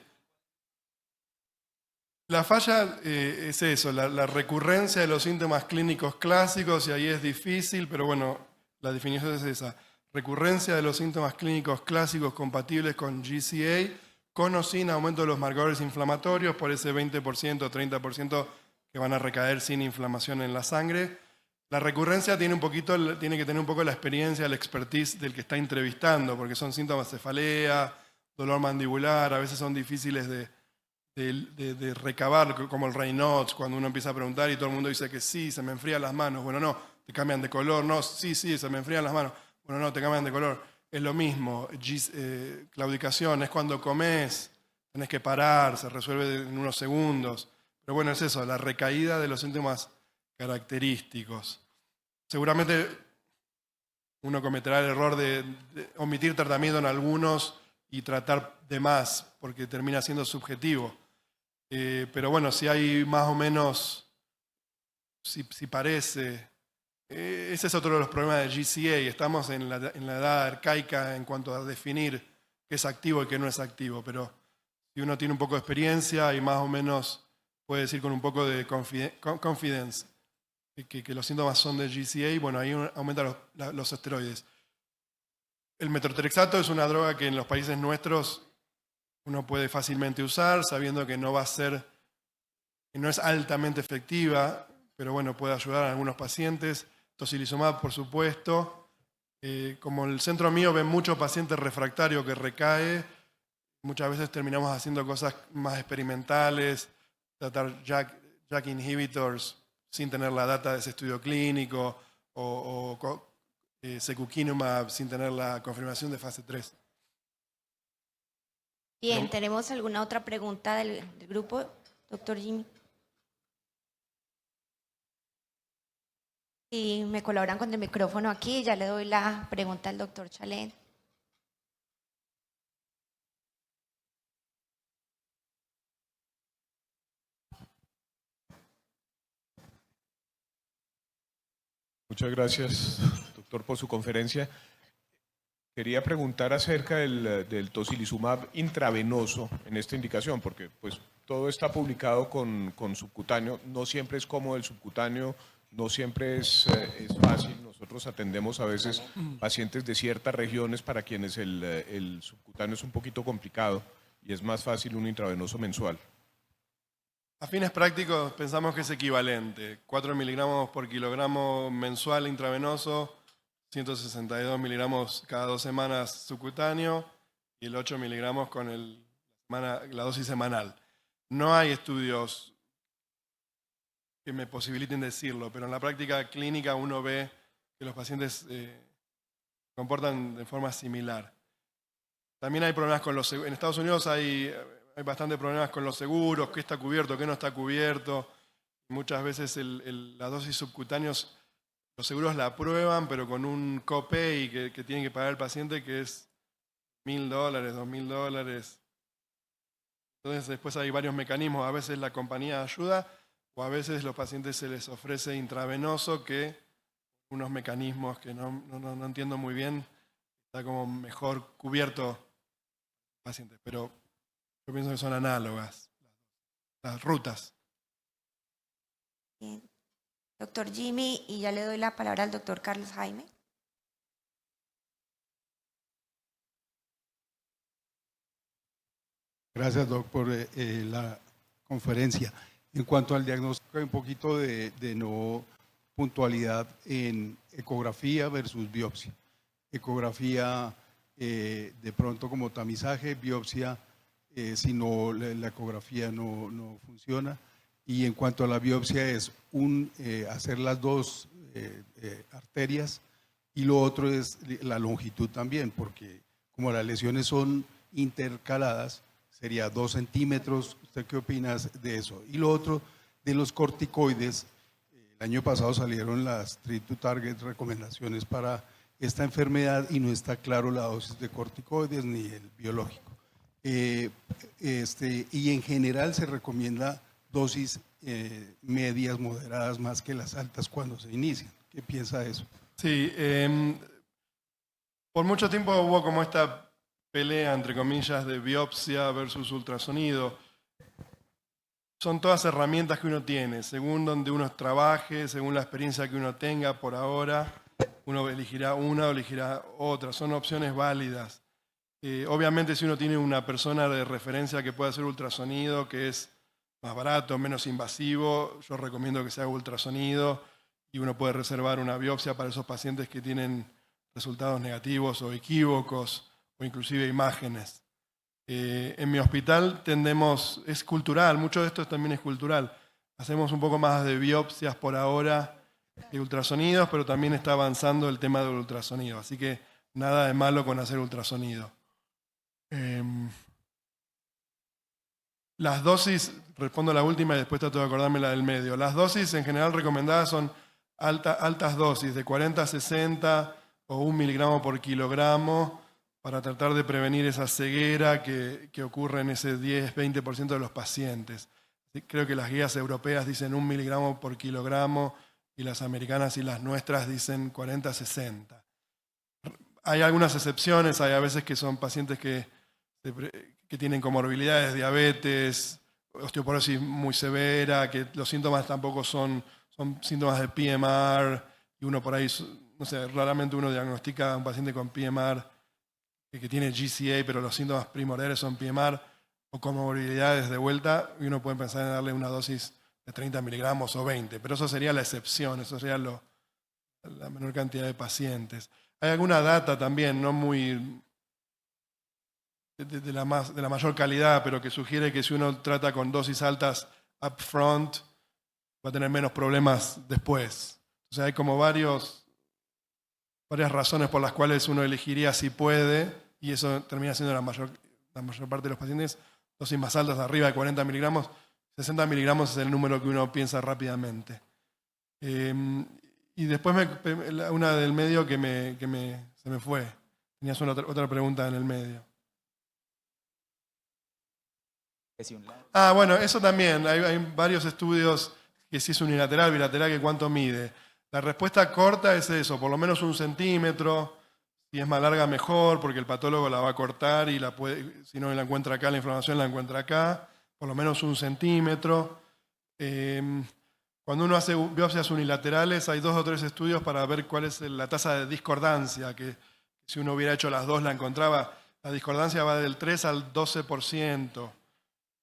La falla es eso, la recurrencia de los síntomas clínicos clásicos, y ahí es difícil, pero bueno, la definición es esa. Recurrencia de los síntomas clínicos clásicos compatibles con GCA, con o sin aumento de los marcadores inflamatorios, por ese 20% o 30% que van a recaer sin inflamación en la sangre. La recurrencia tiene que tener un poco la experiencia, la expertise del que está entrevistando, porque son síntomas de cefalea, dolor mandibular, a veces son difíciles de recabar, como el Raynaud's, cuando uno empieza a preguntar y todo el mundo dice que sí, se me enfrían las manos. Bueno, no, te cambian de color. No, sí, se me enfrían las manos. Bueno, no, te cambian de color. Es lo mismo. Claudicación es cuando comes, tenés que parar, se resuelve en unos segundos. Pero bueno, es eso, la recaída de los síntomas característicos. Seguramente uno cometerá el error de omitir tratamiento en algunos y tratar de más, porque termina siendo subjetivo. Pero bueno, si hay más o menos, si parece, ese es otro de los problemas de GCA. Estamos en la edad arcaica en cuanto a definir qué es activo y qué no es activo, pero si uno tiene un poco de experiencia y más o menos puede decir con un poco de confidence que los síntomas son de GCA, bueno, ahí aumentan los esteroides. El metotrexato es una droga que en los países nuestros uno puede fácilmente usar, sabiendo que no es altamente efectiva, pero bueno, puede ayudar a algunos pacientes. Tocilizumab, por supuesto. Como el centro mío ve mucho paciente refractario que recae, muchas veces terminamos haciendo cosas más experimentales, tratar JAK inhibitors sin tener la data de ese estudio clínico, o secukinumab sin tener la confirmación de fase 3. Bien, ¿tenemos alguna otra pregunta del grupo, doctor Jimmy? Si me colaboran con el micrófono aquí, ya le doy la pregunta al doctor Chalet. Muchas gracias, doctor, por su conferencia. Quería preguntar acerca del tocilizumab intravenoso en esta indicación, porque pues, todo está publicado con subcutáneo. No siempre es cómodo el subcutáneo, no siempre es fácil. Nosotros atendemos a veces pacientes de ciertas regiones para quienes el subcutáneo es un poquito complicado y es más fácil un intravenoso mensual. A fines prácticos pensamos que es equivalente. 4 miligramos por kilogramo mensual intravenoso, 162 miligramos cada 2 semanas subcutáneo y el 8 miligramos con la dosis semanal. No hay estudios que me posibiliten decirlo, pero en la práctica clínica uno ve que los pacientes se comportan de forma similar. También hay problemas con los seguros. En Estados Unidos hay bastantes problemas con los seguros, qué está cubierto, qué no está cubierto. Muchas veces la dosis subcutáneos, los seguros la aprueban, pero con un copay que tiene que pagar el paciente que es $1.000, $2.000. Entonces después hay varios mecanismos. A veces la compañía ayuda o a veces los pacientes se les ofrece intravenoso, que unos mecanismos que no entiendo muy bien, está como mejor cubierto el paciente. Pero yo pienso que son análogas las rutas. Bien. Doctor Jimmy, y ya le doy la palabra al doctor Carlos Jaime. Gracias, Doc, por la conferencia. En cuanto al diagnóstico, hay un poquito de no puntualidad en ecografía versus biopsia. Ecografía de pronto como tamizaje, biopsia si no la ecografía no funciona. Y en cuanto a la biopsia es hacer las dos arterias, y lo otro es la longitud también, porque como las lesiones son intercaladas, sería 2 centímetros. ¿Usted qué opinas de eso? Y lo otro, de los corticoides, el año pasado salieron las Treat to Target recomendaciones para esta enfermedad y no está claro la dosis de corticoides ni el biológico. Y en general se recomienda dosis medias, moderadas, más que las altas cuando se inician. ¿Qué piensa de eso? Sí, por mucho tiempo hubo como esta pelea, entre comillas, de biopsia versus ultrasonido. Son todas herramientas que uno tiene, según donde uno trabaje, según la experiencia que uno tenga por ahora, uno elegirá una o elegirá otra. Son opciones válidas. Obviamente si uno tiene una persona de referencia que pueda hacer ultrasonido, que es más barato, menos invasivo, yo recomiendo que se haga ultrasonido y uno puede reservar una biopsia para esos pacientes que tienen resultados negativos o equívocos o inclusive imágenes. En mi hospital es cultural, mucho de esto también es cultural. Hacemos un poco más de biopsias por ahora que ultrasonidos, pero también está avanzando el tema del ultrasonido, así que nada de malo con hacer ultrasonido. Las dosis, respondo a la última y después trato de acordarme la del medio. Las dosis en general recomendadas son altas dosis, de 40 a 60 o 1 miligramo por kilogramo, para tratar de prevenir esa ceguera que ocurre en ese 10-20% de los pacientes. Creo que las guías europeas dicen 1 miligramo por kilogramo y las americanas y las nuestras dicen 40-60. Hay algunas excepciones, hay a veces que son pacientes que tienen comorbilidades, diabetes, osteoporosis muy severa, que los síntomas tampoco son síntomas de PMR, y uno por ahí, no sé, raramente uno diagnostica a un paciente con PMR que tiene GCA, pero los síntomas primordiales son PMR o comorbilidades de vuelta, y uno puede pensar en darle una dosis de 30 miligramos o 20, pero eso sería la excepción, eso sería la menor cantidad de pacientes. Hay alguna data también, no muy de la mayor calidad, pero que sugiere que si uno trata con dosis altas upfront, va a tener menos problemas después. O sea, hay como varias razones por las cuales uno elegiría si puede, y eso termina siendo la mayor parte de los pacientes, dosis más altas, arriba de 40 miligramos. 60 miligramos es el número que uno piensa rápidamente. Y después una del medio se me fue. Tenías otra pregunta en el medio. Bueno, eso también. Hay varios estudios que si es unilateral, bilateral, que cuánto mide. La respuesta corta es eso, por lo menos 1 centímetro. Si es más larga, mejor, porque el patólogo la va a cortar y si no la encuentra acá, la inflamación la encuentra acá. Por lo menos 1 centímetro. Cuando uno hace biopsias unilaterales, hay 2 o 3 estudios para ver cuál es la tasa de discordancia, que si uno hubiera hecho las dos la encontraba. La discordancia va del 3 al 12%.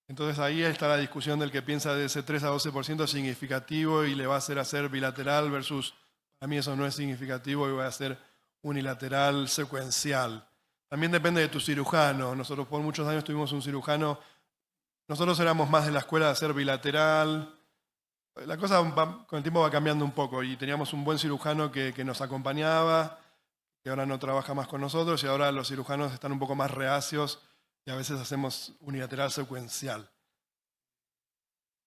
Entonces ahí está la discusión del que piensa de ese 3 a 12% significativo y le va a hacer bilateral versus, a mí eso no es significativo y voy a hacer unilateral secuencial. También depende de tu cirujano. Nosotros por muchos años tuvimos un cirujano, nosotros éramos más de la escuela de hacer bilateral. La cosa con el tiempo va cambiando un poco y teníamos un buen cirujano que nos acompañaba, que ahora no trabaja más con nosotros y ahora los cirujanos están un poco más reacios y a veces hacemos unilateral secuencial.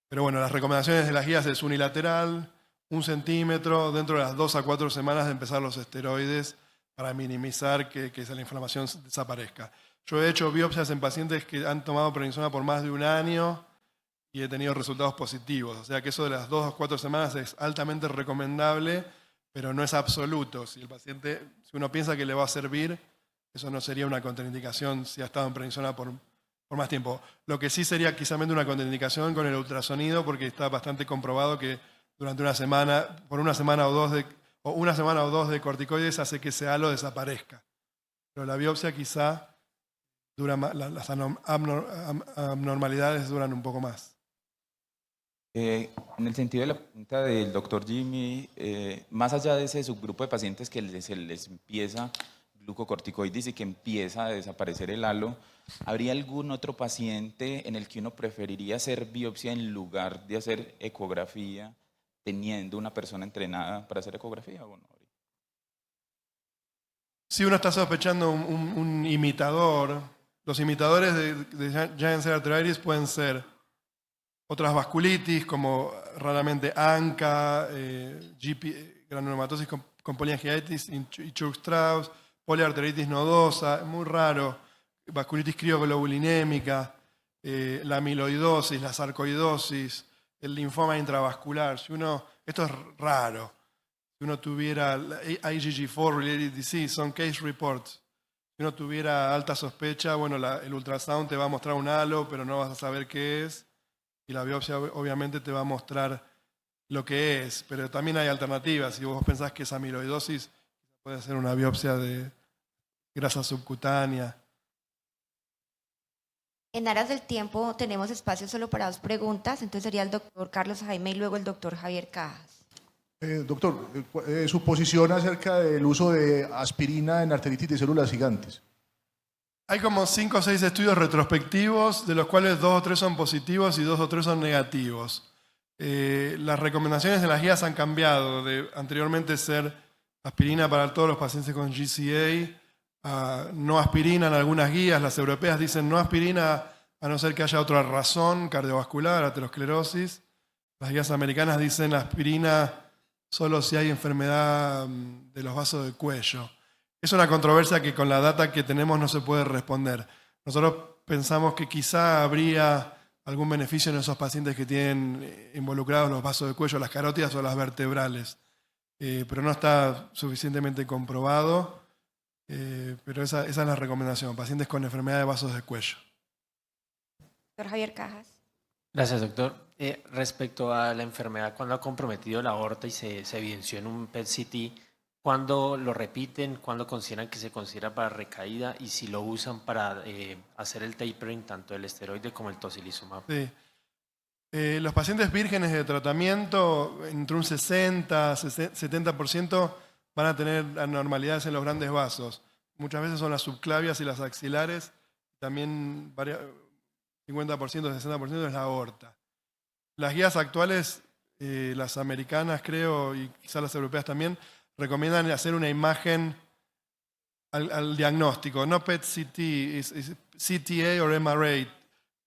Pero bueno, las recomendaciones de las guías es unilateral, 1 centímetro, dentro de las 2 a 4 semanas de empezar los esteroides para minimizar que la inflamación desaparezca. Yo he hecho biopsias en pacientes que han tomado prednisona por más de 1 año y he tenido resultados positivos. O sea que eso de las 2 a 4 semanas es altamente recomendable, pero no es absoluto. Si uno piensa que le va a servir, eso no sería una contraindicación si ha estado en prednisona por más tiempo. Lo que sí sería quizá una contraindicación con el ultrasonido, porque está bastante comprobado que durante una semana o dos de corticoides hace que ese halo desaparezca. Pero la biopsia quizá dura más, las abnormalidades duran un poco más. En el sentido de la pregunta del doctor Jimmy, más allá de ese subgrupo de pacientes que se les empieza glucocorticoides y que empieza a desaparecer el halo, ¿habría algún otro paciente en el que uno preferiría hacer biopsia en lugar de hacer ecografía, teniendo una persona entrenada para hacer ecografía o no? Si uno está sospechando un imitador, los imitadores de Giant Cell Arteritis pueden ser otras vasculitis, como raramente ANCA, granulomatosis con poliangiitis y Churg-Strauss, poliarteritis nodosa, muy raro, vasculitis crioglobulinémica, la amiloidosis, la sarcoidosis, el linfoma intravascular. Esto es raro. Si uno tuviera IgG4 related disease, son case reports. Si uno tuviera alta sospecha, bueno, el ultrasound te va a mostrar un halo, pero no vas a saber qué es. Y la biopsia obviamente te va a mostrar lo que es. Pero también hay alternativas. Si vos pensás que es amiloidosis, puede ser una biopsia de grasa subcutánea. En aras del tiempo tenemos espacio solo para 2 preguntas, entonces sería el doctor Carlos Jaime y luego el doctor Javier Cajas. Doctor, su posición acerca del uso de aspirina en arteritis de células gigantes. Hay como 5 o 6 estudios retrospectivos, de los cuales 2 o 3 son positivos y 2 o 3 son negativos. Las recomendaciones de las guías han cambiado, de anteriormente ser aspirina para todos los pacientes con GCA, a no aspirina en algunas guías. Las europeas dicen no aspirina a no ser que haya otra razón cardiovascular, aterosclerosis. Las guías americanas dicen aspirina solo si hay enfermedad de los vasos del cuello. Es una controversia que con la data que tenemos no se puede responder. Nosotros pensamos que quizá habría algún beneficio en esos pacientes que tienen involucrados los vasos del cuello, las carótidas o las vertebrales. Pero no está suficientemente comprobado. Pero esa es la recomendación, pacientes con enfermedad de vasos del cuello. Doctor Javier Cajas. Gracias, doctor. Respecto a la enfermedad, cuando ha comprometido la aorta y se evidenció en un PET-CT, ¿cuándo lo repiten? ¿Cuándo consideran que se considera para recaída? Y si lo usan para hacer el tapering, tanto el esteroide como el tocilizumab. Sí. Los pacientes vírgenes de tratamiento, entre un 60 y 70% van a tener anormalidades en los grandes vasos. Muchas veces son las subclavias y las axilares, también 50%, 60% es la aorta. Las guías actuales, las americanas creo, y quizás las europeas también, recomiendan hacer una imagen al diagnóstico, no PET-CT, es CTA o MRA,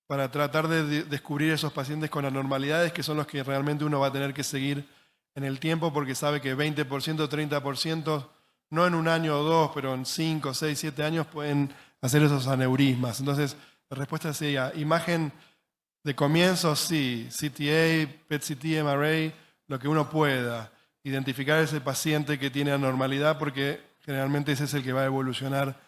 para tratar de descubrir esos pacientes con anormalidades que son los que realmente uno va a tener que seguir en el tiempo porque sabe que 20%, 30%, no en un año o dos, pero en 5, 6, 7 años pueden hacer esos aneurismas. Entonces, la respuesta sería, imagen de comienzo, sí, CTA, PET-CT, MRA, lo que uno pueda. Identificar a ese paciente que tiene anormalidad porque generalmente ese es el que va a evolucionar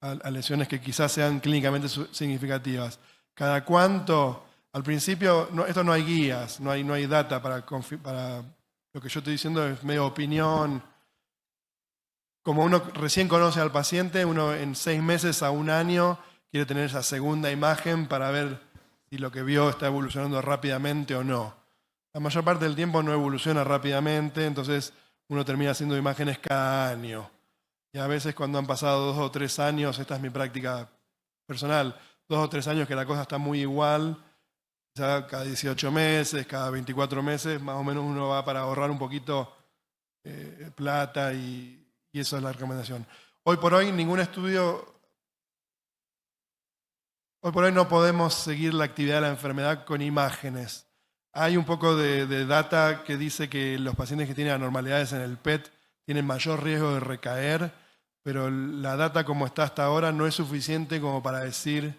a lesiones que quizás sean clínicamente significativas. ¿Cada cuánto? Al principio, esto no hay guías, no hay data para lo que yo estoy diciendo es medio opinión. Como uno recién conoce al paciente, uno en 6 meses a un año quiere tener esa segunda imagen para ver si lo que vio está evolucionando rápidamente o no. La mayor parte del tiempo no evoluciona rápidamente, entonces uno termina haciendo imágenes cada año. Y a veces cuando han pasado 2 o 3 años, esta es mi práctica personal, 2 o 3 años que la cosa está muy igual, ya cada 18 meses, cada 24 meses, más o menos uno va para ahorrar un poquito plata y eso es la recomendación. Hoy por hoy ningún estudio, hoy por hoy no podemos seguir la actividad de la enfermedad con imágenes. Hay un poco de data que dice que los pacientes que tienen anormalidades en el PET tienen mayor riesgo de recaer, pero la data como está hasta ahora no es suficiente como para decir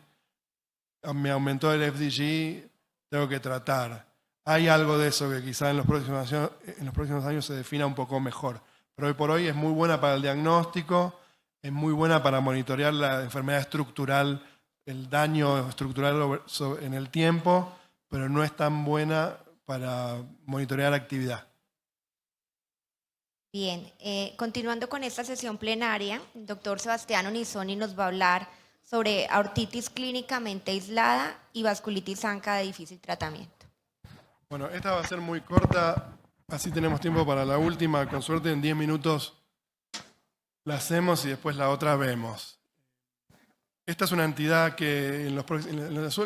me aumentó el FDG, tengo que tratar. Hay algo de eso que quizá en los próximos años se defina un poco mejor. Pero hoy por hoy es muy buena para el diagnóstico, es muy buena para monitorear la enfermedad estructural, el daño estructural en el tiempo, pero no es tan buena para monitorear actividad. Bien, continuando con esta sesión plenaria, el doctor Sebastián Onizoni nos va a hablar sobre aortitis clínicamente aislada y vasculitis ANCA de difícil tratamiento. Bueno, esta va a ser muy corta, así tenemos tiempo para la última. Con suerte en 10 minutos la hacemos y después la otra vemos. Esta es una entidad que en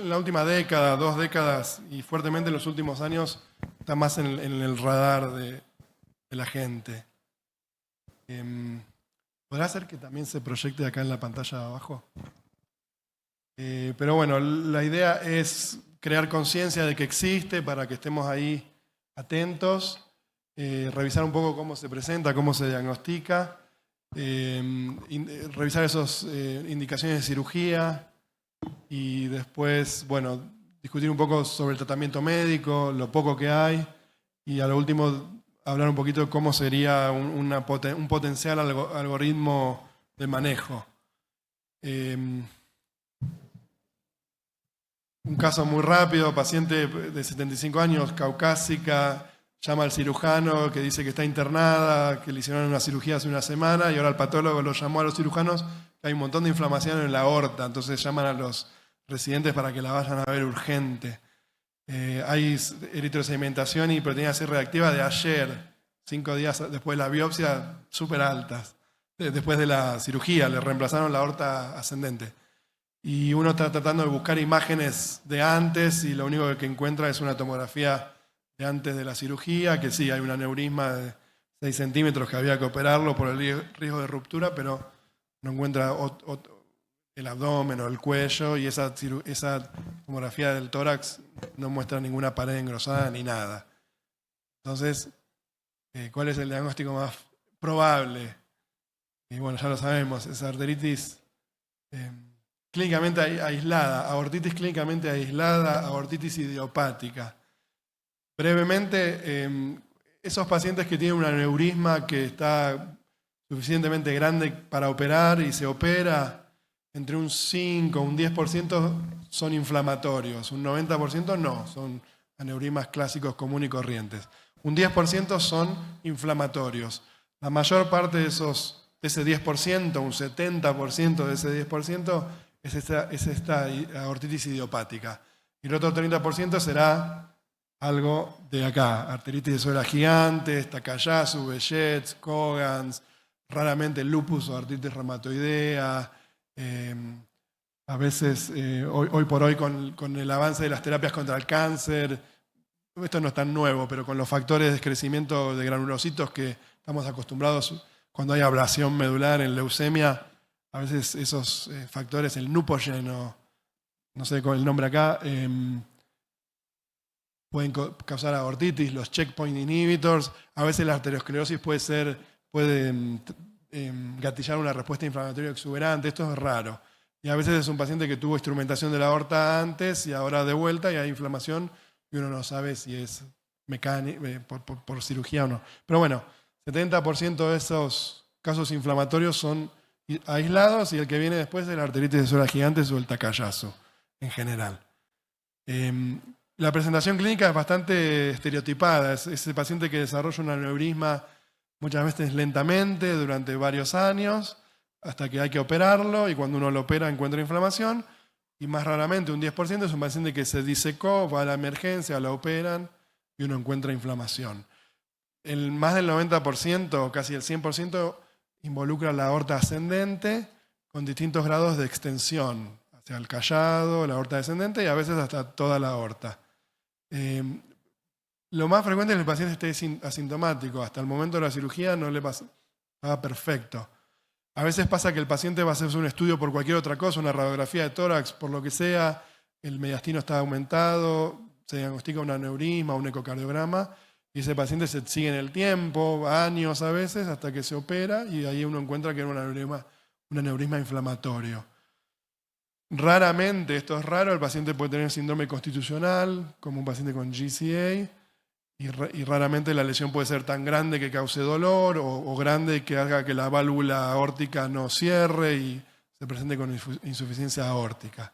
la última década, 2 décadas y fuertemente en los últimos años está más en el radar de la gente. ¿Podrá ser que también se proyecte acá en la pantalla de abajo? Pero bueno, la idea es crear conciencia de que existe para que estemos ahí atentos, revisar un poco cómo se presenta, cómo se diagnostica, revisar esas indicaciones de cirugía y después, bueno, discutir un poco sobre el tratamiento médico, lo poco que hay y a lo último hablar un poquito de cómo sería un potencial algoritmo de manejo. Un caso muy rápido, paciente de 75 años, caucásica, llama al cirujano que dice que está internada, que le hicieron una cirugía hace una semana y ahora el patólogo lo llamó a los cirujanos, que hay un montón de inflamación en la aorta, entonces llaman a los residentes para que la vayan a ver urgente. Hay eritrosedimentación y proteína C reactiva de ayer, 5 días después de la biopsia, súper altas. Después de la cirugía, le reemplazaron la aorta ascendente. Y uno está tratando de buscar imágenes de antes y lo único que encuentra es una tomografía de antes de la cirugía, que sí, hay un aneurisma de 6 centímetros que había que operarlo por el riesgo de ruptura, pero no encuentra el abdomen o el cuello y esa tomografía del tórax no muestra ninguna pared engrosada ni nada. Entonces, ¿cuál es el diagnóstico más probable? Y bueno, ya lo sabemos, es arteritis clínicamente aislada, aortitis clínicamente aislada, aortitis idiopática. Brevemente, esos pacientes que tienen un aneurisma que está suficientemente grande para operar y se opera, entre un 5 o un 10% son inflamatorios, un 90% no, son aneurismas clásicos comunes y corrientes. Un 10% son inflamatorios. La mayor parte de ese 10%, un 70% de ese 10%, es esta aortitis idiopática. Y el otro 30% será algo de acá. Arteritis de suela gigantes, Takayasu, Behçet's, Cogans, raramente lupus o artritis reumatoidea. A veces, hoy por hoy, con el avance de las terapias contra el cáncer, esto no es tan nuevo, pero con los factores de crecimiento de granulocitos que estamos acostumbrados cuando hay ablación medular en leucemia, a veces esos factores, el Nupogen o no sé con el nombre acá, pueden causar aortitis, los checkpoint inhibitors. A veces la arteriosclerosis puede gatillar una respuesta inflamatoria exuberante. Esto es raro. Y a veces es un paciente que tuvo instrumentación de la aorta antes y ahora de vuelta y hay inflamación y uno no sabe si es mecánico, por cirugía o no. Pero bueno, 70% de esos casos inflamatorios son aislados y el que viene después es la arteritis de suela gigantes o el Takayasu en general. La presentación clínica es bastante estereotipada. Es el paciente que desarrolla un aneurisma muchas veces lentamente durante varios años hasta que hay que operarlo y cuando uno lo opera encuentra inflamación y más raramente un 10% es un paciente que se disecó, va a la emergencia, lo operan y uno encuentra inflamación. Más del 90%, casi el 100%, involucra la aorta ascendente con distintos grados de extensión, hacia el callado, la aorta descendente y a veces hasta toda la aorta. Lo más frecuente es que el paciente esté asintomático. Hasta el momento de la cirugía no le pasa perfecto. A veces pasa que el paciente va a hacerse un estudio por cualquier otra cosa, una radiografía de tórax, por lo que sea, el mediastino está aumentado, se diagnostica un aneurisma, un ecocardiograma, y ese paciente se sigue en el tiempo, años a veces, hasta que se opera, y ahí uno encuentra que era un aneurisma inflamatorio. Raramente, esto es raro, el paciente puede tener síndrome constitucional, como un paciente con GCA, y raramente la lesión puede ser tan grande que cause dolor o grande que haga que la válvula aórtica no cierre y se presente con insuficiencia aórtica.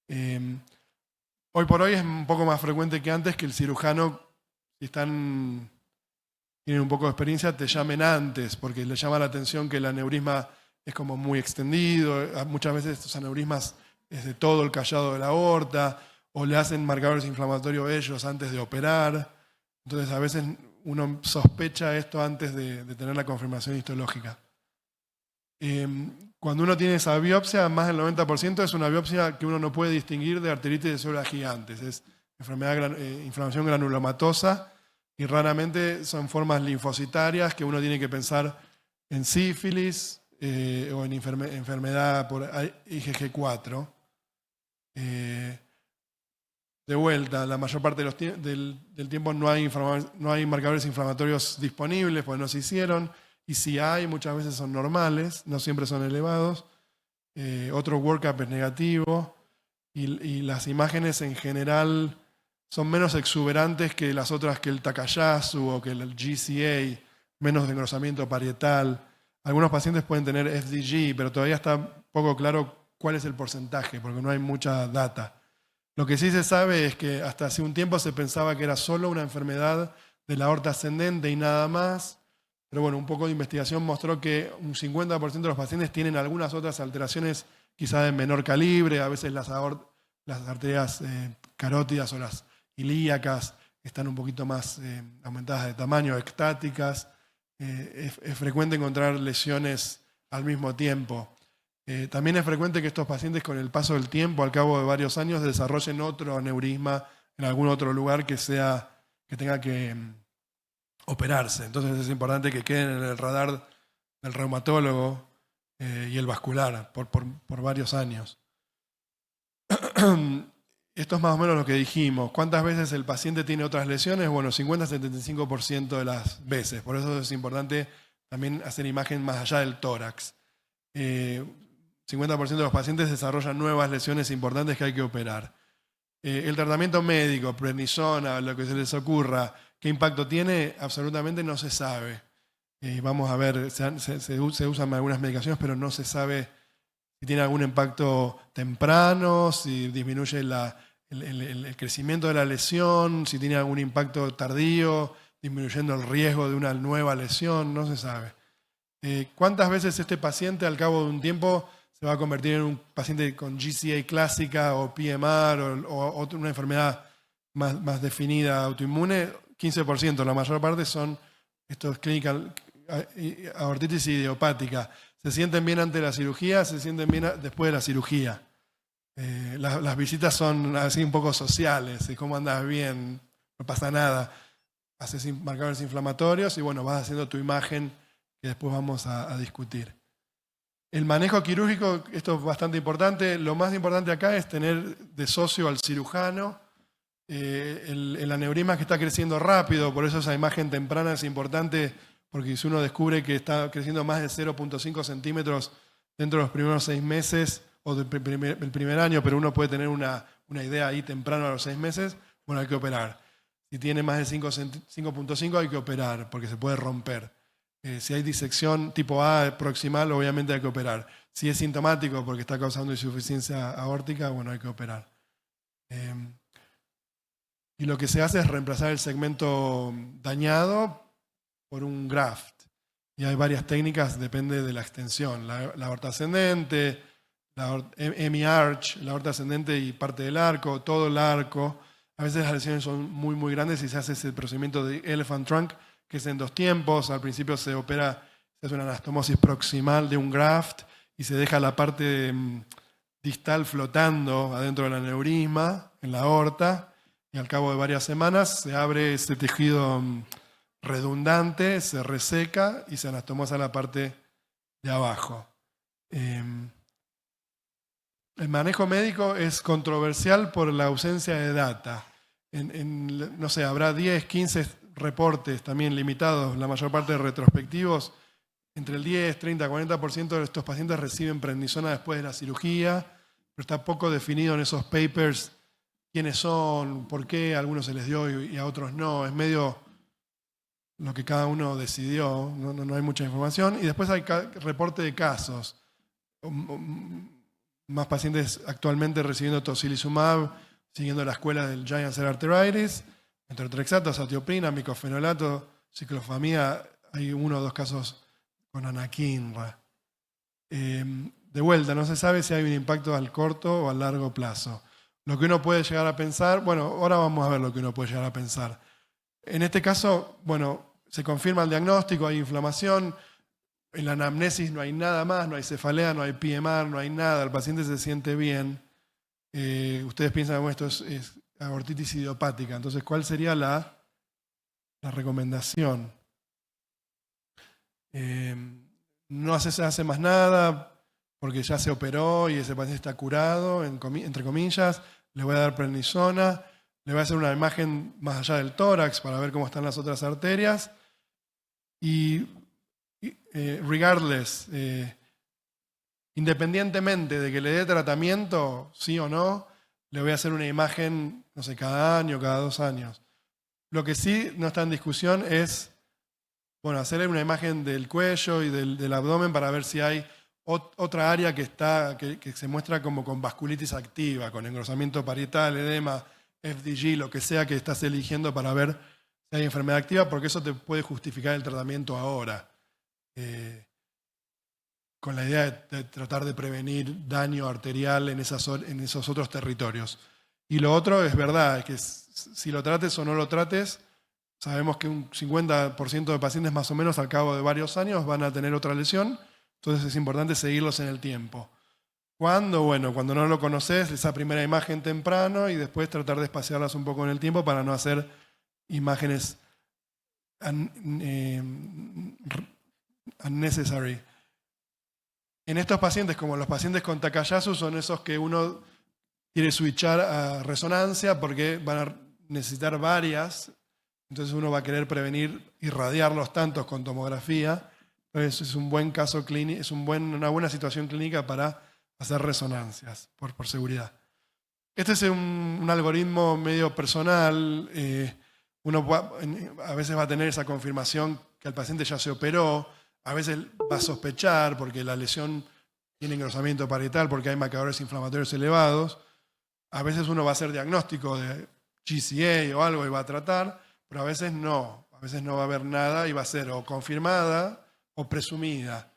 Hoy por hoy es un poco más frecuente que antes que el cirujano, si tienen un poco de experiencia, te llamen antes, porque le llama la atención que el aneurisma es como muy extendido. Muchas veces estos aneurismas es de todo el callado de la aorta, o le hacen marcadores inflamatorios ellos antes de operar. Entonces a veces uno sospecha esto antes de tener la confirmación histológica. Cuando uno tiene esa biopsia, más del 90% es una biopsia que uno no puede distinguir de arteritis de suela gigantes. Es inflamación granulomatosa y raramente son formas linfocitarias que uno tiene que pensar en sífilis o en enfermedad por IgG4. De vuelta, la mayor parte del tiempo no hay marcadores inflamatorios disponibles porque no se hicieron, y si hay, muchas veces son normales, no siempre son elevados. Otro workup es negativo y las imágenes en general son menos exuberantes que las otras, que el Takayasu o que el GCA, menos de engrosamiento parietal. Algunos pacientes pueden tener FDG, pero todavía está poco claro cuál es el porcentaje porque no hay mucha data. Lo que sí se sabe es que hasta hace un tiempo se pensaba que era solo una enfermedad de la aorta ascendente y nada más, pero bueno, un poco de investigación mostró que un 50% de los pacientes tienen algunas otras alteraciones quizá de menor calibre, a veces las arterias carótidas o las ilíacas están un poquito más aumentadas de tamaño, ectáticas. Es frecuente encontrar lesiones al mismo tiempo. También es frecuente que estos pacientes con el paso del tiempo, al cabo de varios años, desarrollen otro aneurisma en algún otro lugar que tenga que operarse. Entonces es importante que queden en el radar del reumatólogo y el vascular por varios años. Esto es más o menos lo que dijimos. ¿Cuántas veces el paciente tiene otras lesiones? Bueno, 50-75% de las veces. Por eso es importante también hacer imagen más allá del tórax. 50% de los pacientes desarrollan nuevas lesiones importantes que hay que operar. El tratamiento médico, prednisona, lo que se les ocurra, ¿qué impacto tiene? Absolutamente no se sabe. Vamos a ver, se usan algunas medicaciones, pero no se sabe si tiene algún impacto temprano, si disminuye el crecimiento de la lesión, si tiene algún impacto tardío, disminuyendo el riesgo de una nueva lesión, no se sabe. ¿Cuántas veces este paciente al cabo de un tiempo se va a convertir en un paciente con GCA clásica o PMR o una enfermedad más definida autoinmune, 15%, la mayor parte son estos clinical aortitis idiopática. Se sienten bien ante la cirugía, se sienten bien después de la cirugía. Las visitas son así un poco sociales, ¿cómo andas? Bien, no pasa nada. Haces marcadores inflamatorios y bueno, vas haciendo tu imagen que después vamos a discutir. El manejo quirúrgico, esto es bastante importante. Lo más importante acá es tener de socio al cirujano. El aneurisma que está creciendo rápido, por eso esa imagen temprana es importante, porque si uno descubre que está creciendo más de 0.5 centímetros dentro de los primeros 6 meses o del primer año, pero uno puede tener una idea ahí temprano a los 6 meses, bueno, hay que operar. Si tiene más de 5.5 hay que operar, porque se puede romper. Si hay disección tipo A proximal, obviamente hay que operar. Si es sintomático porque está causando insuficiencia aórtica, bueno, hay que operar. Y lo que se hace es reemplazar el segmento dañado por un graft. Y hay varias técnicas, depende de la extensión. La aorta ascendente, la hemi-arch, la aorta ascendente y parte del arco, todo el arco. A veces las lesiones son muy, muy grandes y se hace ese procedimiento de elephant trunk, que es en 2 tiempos. Al principio se opera, se hace una anastomosis proximal de un graft y se deja la parte distal flotando adentro del aneurisma, en la aorta, y al cabo de varias semanas se abre ese tejido redundante, se reseca y se anastomosa la parte de abajo. El manejo médico es controversial por la ausencia de data. No sé, habrá 10, 15 reportes también limitados, la mayor parte de retrospectivos. Entre el 10, 30, 40% de estos pacientes reciben prednisona después de la cirugía, pero está poco definido en esos papers quiénes son, por qué a algunos se les dio y a otros no. Es medio lo que cada uno decidió, no hay mucha información. Y después hay reporte de casos. Más pacientes actualmente recibiendo tocilizumab, siguiendo la escuela del Giant Cell Arteritis, metotrexato, azatioprina, micofenolato, ciclofamida. Hay 1 o 2 casos con anakinra. De vuelta, no se sabe si hay un impacto al corto o a largo plazo. Lo que uno puede llegar a pensar, bueno, ahora vamos a ver lo que uno puede llegar a pensar. En este caso, bueno, se confirma el diagnóstico, hay inflamación, en la anamnesis no hay nada más, no hay cefalea, no hay PMR, no hay nada, el paciente se siente bien. Ustedes piensan que esto es aortitis idiopática, entonces, ¿cuál sería la recomendación? No se hace más nada porque ya se operó y ese paciente está curado, entre comillas. Le voy a dar prednisona, le voy a hacer una imagen más allá del tórax para ver cómo están las otras arterias. Y regardless, independientemente de que le dé tratamiento, sí o no, le voy a hacer una imagen, no sé, cada año, cada 2 años. Lo que sí no está en discusión es, bueno, hacerle una imagen del cuello y del abdomen para ver si hay otra área que se muestra como con vasculitis activa, con engrosamiento parietal, edema, FDG, lo que sea que estás eligiendo para ver si hay enfermedad activa, porque eso te puede justificar el tratamiento ahora. Con la idea de tratar de prevenir daño arterial en esos otros territorios. Y lo otro es verdad, que si lo trates o no lo trates, sabemos que un 50% de pacientes más o menos al cabo de varios años van a tener otra lesión, entonces es importante seguirlos en el tiempo. ¿Cuándo? Bueno, cuando no lo conoces, esa primera imagen temprano y después tratar de espaciarlas un poco en el tiempo para no hacer imágenes unnecessary. En estos pacientes, como los pacientes con Takayasu, son esos que uno quiere switchar a resonancia porque van a necesitar varias, entonces uno va a querer prevenir irradiarlos tantos con tomografía. Entonces es un buen caso clínico, es una buena situación clínica para hacer resonancias, por seguridad. Este es un algoritmo medio personal. Uno a veces va a tener esa confirmación que el paciente ya se operó, a veces va a sospechar porque la lesión tiene engrosamiento parietal, porque hay marcadores inflamatorios elevados. A veces uno va a hacer diagnóstico de GCA o algo y va a tratar, pero a veces no va a haber nada y va a ser o confirmada o presumida.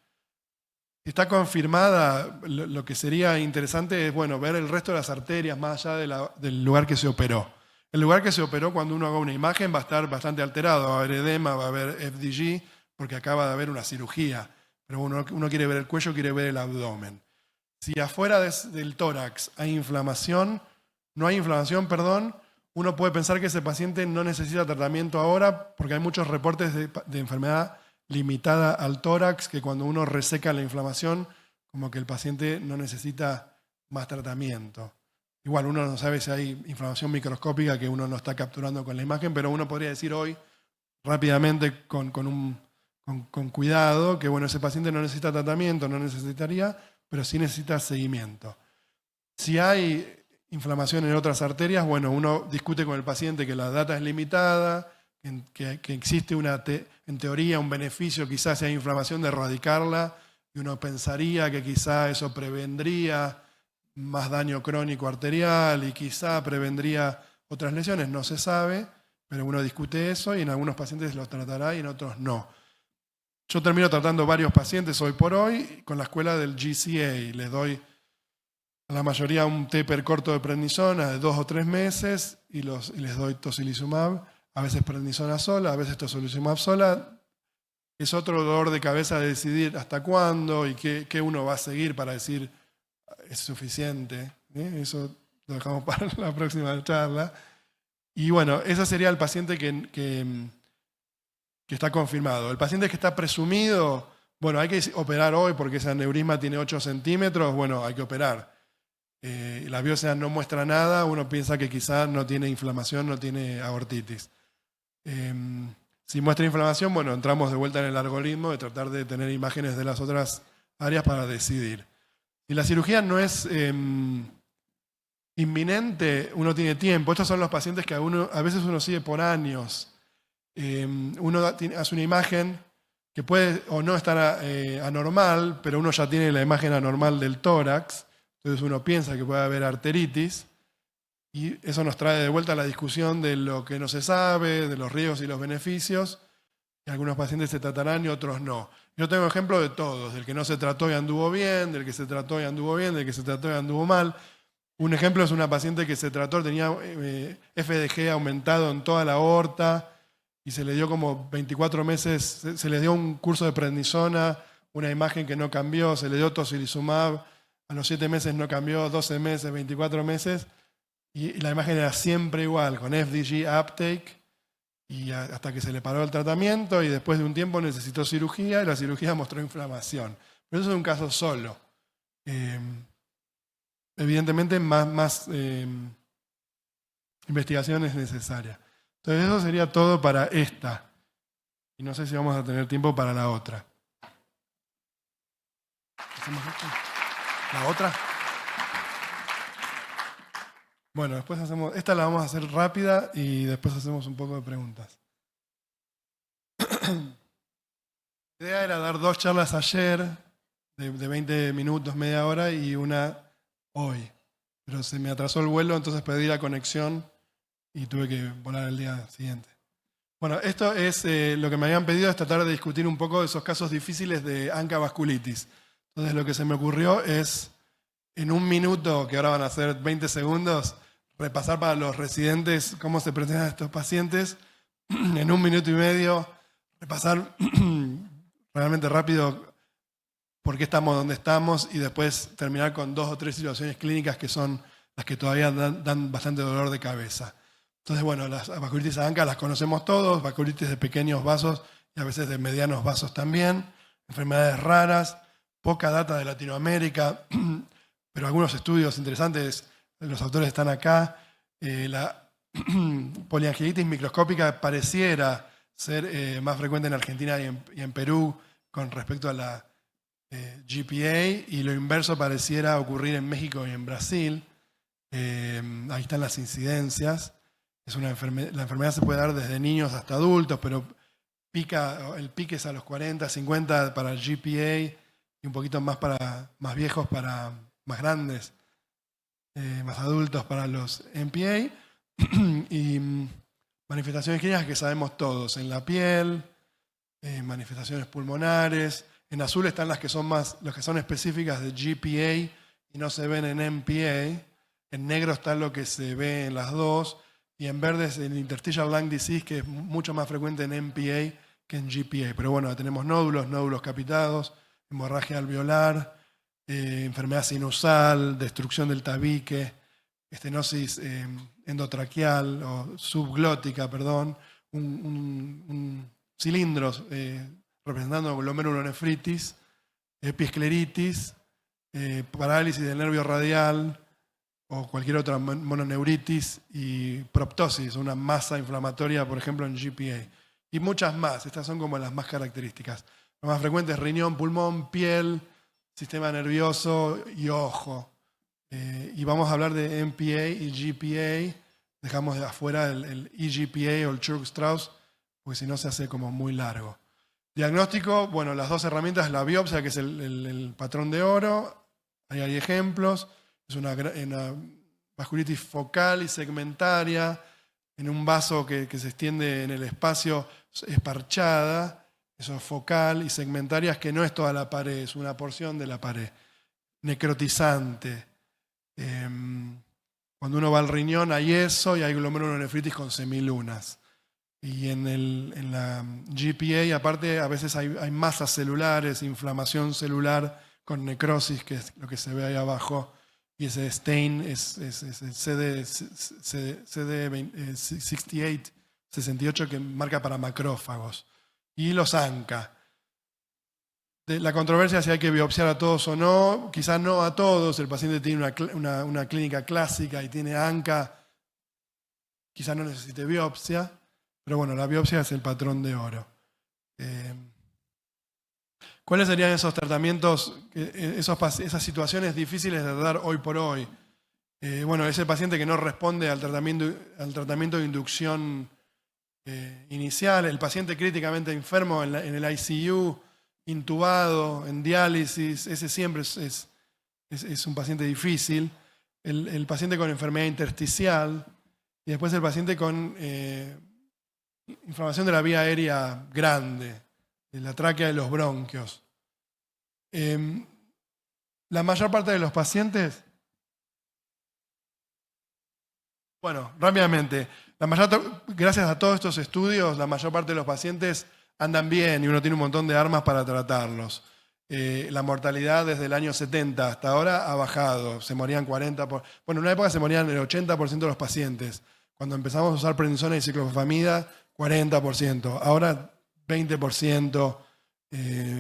Si está confirmada, lo que sería interesante es, bueno, ver el resto de las arterias más allá del lugar que se operó. El lugar que se operó, cuando uno haga una imagen, va a estar bastante alterado. Va a haber edema, va a haber FDG, porque acaba de haber una cirugía. Pero uno quiere ver el cuello, quiere ver el abdomen. Si afuera del tórax hay inflamación, uno puede pensar que ese paciente no necesita tratamiento ahora, porque hay muchos reportes de enfermedad limitada al tórax, que cuando uno reseca la inflamación, como que el paciente no necesita más tratamiento. Igual uno no sabe si hay inflamación microscópica que uno no está capturando con la imagen, pero uno podría decir hoy, rápidamente, con cuidado, que bueno, ese paciente no necesita tratamiento, no necesitaría, pero sí necesita seguimiento. Si hay inflamación en otras arterias, bueno, uno discute con el paciente que la data es limitada, que existe en teoría un beneficio, quizás si hay inflamación, de erradicarla, y uno pensaría que quizá eso prevendría más daño crónico arterial y quizá prevendría otras lesiones, no se sabe, pero uno discute eso y en algunos pacientes los tratará y en otros no. Yo termino tratando varios pacientes hoy por hoy con la escuela del GCA. Les doy a la mayoría un taper corto de prednisona de 2 o 3 meses y les doy tocilizumab, a veces prednisona sola, a veces tocilizumab sola. Es otro dolor de cabeza de decidir hasta cuándo y qué uno va a seguir para decir es suficiente. Eso lo dejamos para la próxima charla. Y bueno, ese sería el paciente que está confirmado. El paciente que está presumido, bueno, hay que operar hoy porque ese aneurisma tiene 8 centímetros, bueno, hay que operar. La biopsia no muestra nada, uno piensa que quizás no tiene inflamación, no tiene aortitis. Si muestra inflamación, bueno, entramos de vuelta en el algoritmo de tratar de tener imágenes de las otras áreas para decidir. Si la cirugía no es inminente, uno tiene tiempo. Estos son los pacientes que a veces uno sigue por años. Uno hace una imagen que puede o no estar anormal, pero uno ya tiene la imagen anormal del tórax, entonces uno piensa que puede haber arteritis, y eso nos trae de vuelta a la discusión de lo que no se sabe, de los riesgos y los beneficios, y algunos pacientes se tratarán y otros no. Yo tengo ejemplos de todos, del que no se trató y anduvo bien, del que se trató y anduvo bien, del que se trató y anduvo mal. Un ejemplo es una paciente que se trató, tenía FDG aumentado en toda la aorta, y se le dio como 24 meses, se le dio un curso de prednisona, una imagen que no cambió, se le dio tocilizumab, a los 7 meses no cambió, 12 meses, 24 meses, y la imagen era siempre igual, con FDG uptake, y hasta que se le paró el tratamiento, y después de un tiempo necesitó cirugía, y la cirugía mostró inflamación. Pero eso es un caso solo. Evidentemente más investigación es necesaria. Entonces eso sería todo para esta. Y no sé si vamos a tener tiempo para la otra. ¿Hacemos esto? ¿La otra? Bueno, después hacemos... Esta la vamos a hacer rápida y después hacemos un poco de preguntas. La idea era dar 2 charlas ayer, de 20 minutos, media hora, y una hoy. Pero se me atrasó el vuelo, entonces perdí la conexión y tuve que volar el día siguiente. Bueno, esto es lo que me habían pedido, es tratar de discutir un poco de esos casos difíciles de ANCA vasculitis. Entonces lo que se me ocurrió es, en un minuto, que ahora van a ser 20 segundos, repasar para los residentes cómo se presentan estos pacientes. En 1 minuto y medio, repasar realmente rápido por qué estamos donde estamos y después terminar con 2 o 3 situaciones clínicas que son las que todavía dan bastante dolor de cabeza. Entonces, bueno, las vasculitis ANCA las conocemos todos, vasculitis de pequeños vasos y a veces de medianos vasos también, enfermedades raras, poca data de Latinoamérica, pero algunos estudios interesantes, los autores están acá. La poliangiitis microscópica pareciera ser más frecuente en Argentina y en Perú con respecto a la GPA, y lo inverso pareciera ocurrir en México y en Brasil. Ahí están las incidencias. La enfermedad se puede dar desde niños hasta adultos, pero el pique es a los 40, 50 para el GPA y un poquito más para más viejos, para más grandes, más adultos para los MPA. Y manifestaciones clínicas que sabemos todos, en la piel, manifestaciones pulmonares. En azul están las que son específicas de GPA y no se ven en MPA. En negro está lo que se ve en las dos, y en verde es el interstitial lung disease, que es mucho más frecuente en MPA que en GPA. Pero bueno, tenemos nódulos capitados, hemorragia alveolar, enfermedad sinusal, destrucción del tabique, estenosis endotraqueal o subglótica, perdón, un cilindros representando glomerulonefritis, epiescleritis, parálisis del nervio radial o cualquier otra mononeuritis y proptosis, una masa inflamatoria, por ejemplo, en GPA. Y muchas más, estas son como las más características. Lo más frecuente es riñón, pulmón, piel, sistema nervioso y ojo. Y vamos a hablar de MPA y GPA. Dejamos de afuera el EGPA o el Churg-Strauss, porque si no se hace como muy largo. Diagnóstico, bueno, las dos herramientas, la biopsia, que es el patrón de oro. Ahí hay ejemplos. Es una vasculitis focal y segmentaria, en un vaso que se extiende en el espacio esparchada. Eso es focal, y segmentaria es que no es toda la pared, es una porción de la pared. Necrotizante. Cuando uno va al riñón hay eso y hay glomerulonefritis con semilunas. Y en la GPA, aparte, a veces hay masas celulares, inflamación celular con necrosis, que es lo que se ve ahí abajo. Y ese stain es el CD68, que marca para macrófagos. Y los ANCA. La controversia si hay que biopsiar a todos o no, quizás no a todos. El paciente tiene una clínica clásica y tiene ANCA, quizás no necesite biopsia, pero bueno, la biopsia es el patrón de oro. ¿Cuáles serían esos tratamientos, esas situaciones difíciles de dar hoy por hoy? Bueno, ese paciente que no responde al tratamiento de inducción inicial, el paciente críticamente enfermo en el ICU, intubado, en diálisis, ese siempre es un paciente difícil. El paciente con enfermedad intersticial y después el paciente con inflamación de la vía aérea grande, de la tráquea y los bronquios. La mayor parte de los pacientes, bueno, rápidamente, gracias a todos estos estudios, la mayor parte de los pacientes andan bien y uno tiene un montón de armas para tratarlos. La mortalidad desde el año 70 hasta ahora ha bajado, se morían 40%, bueno, en una época se morían el 80% de los pacientes. Cuando empezamos a usar prednisona y ciclofosfamida, 40%, ahora 20%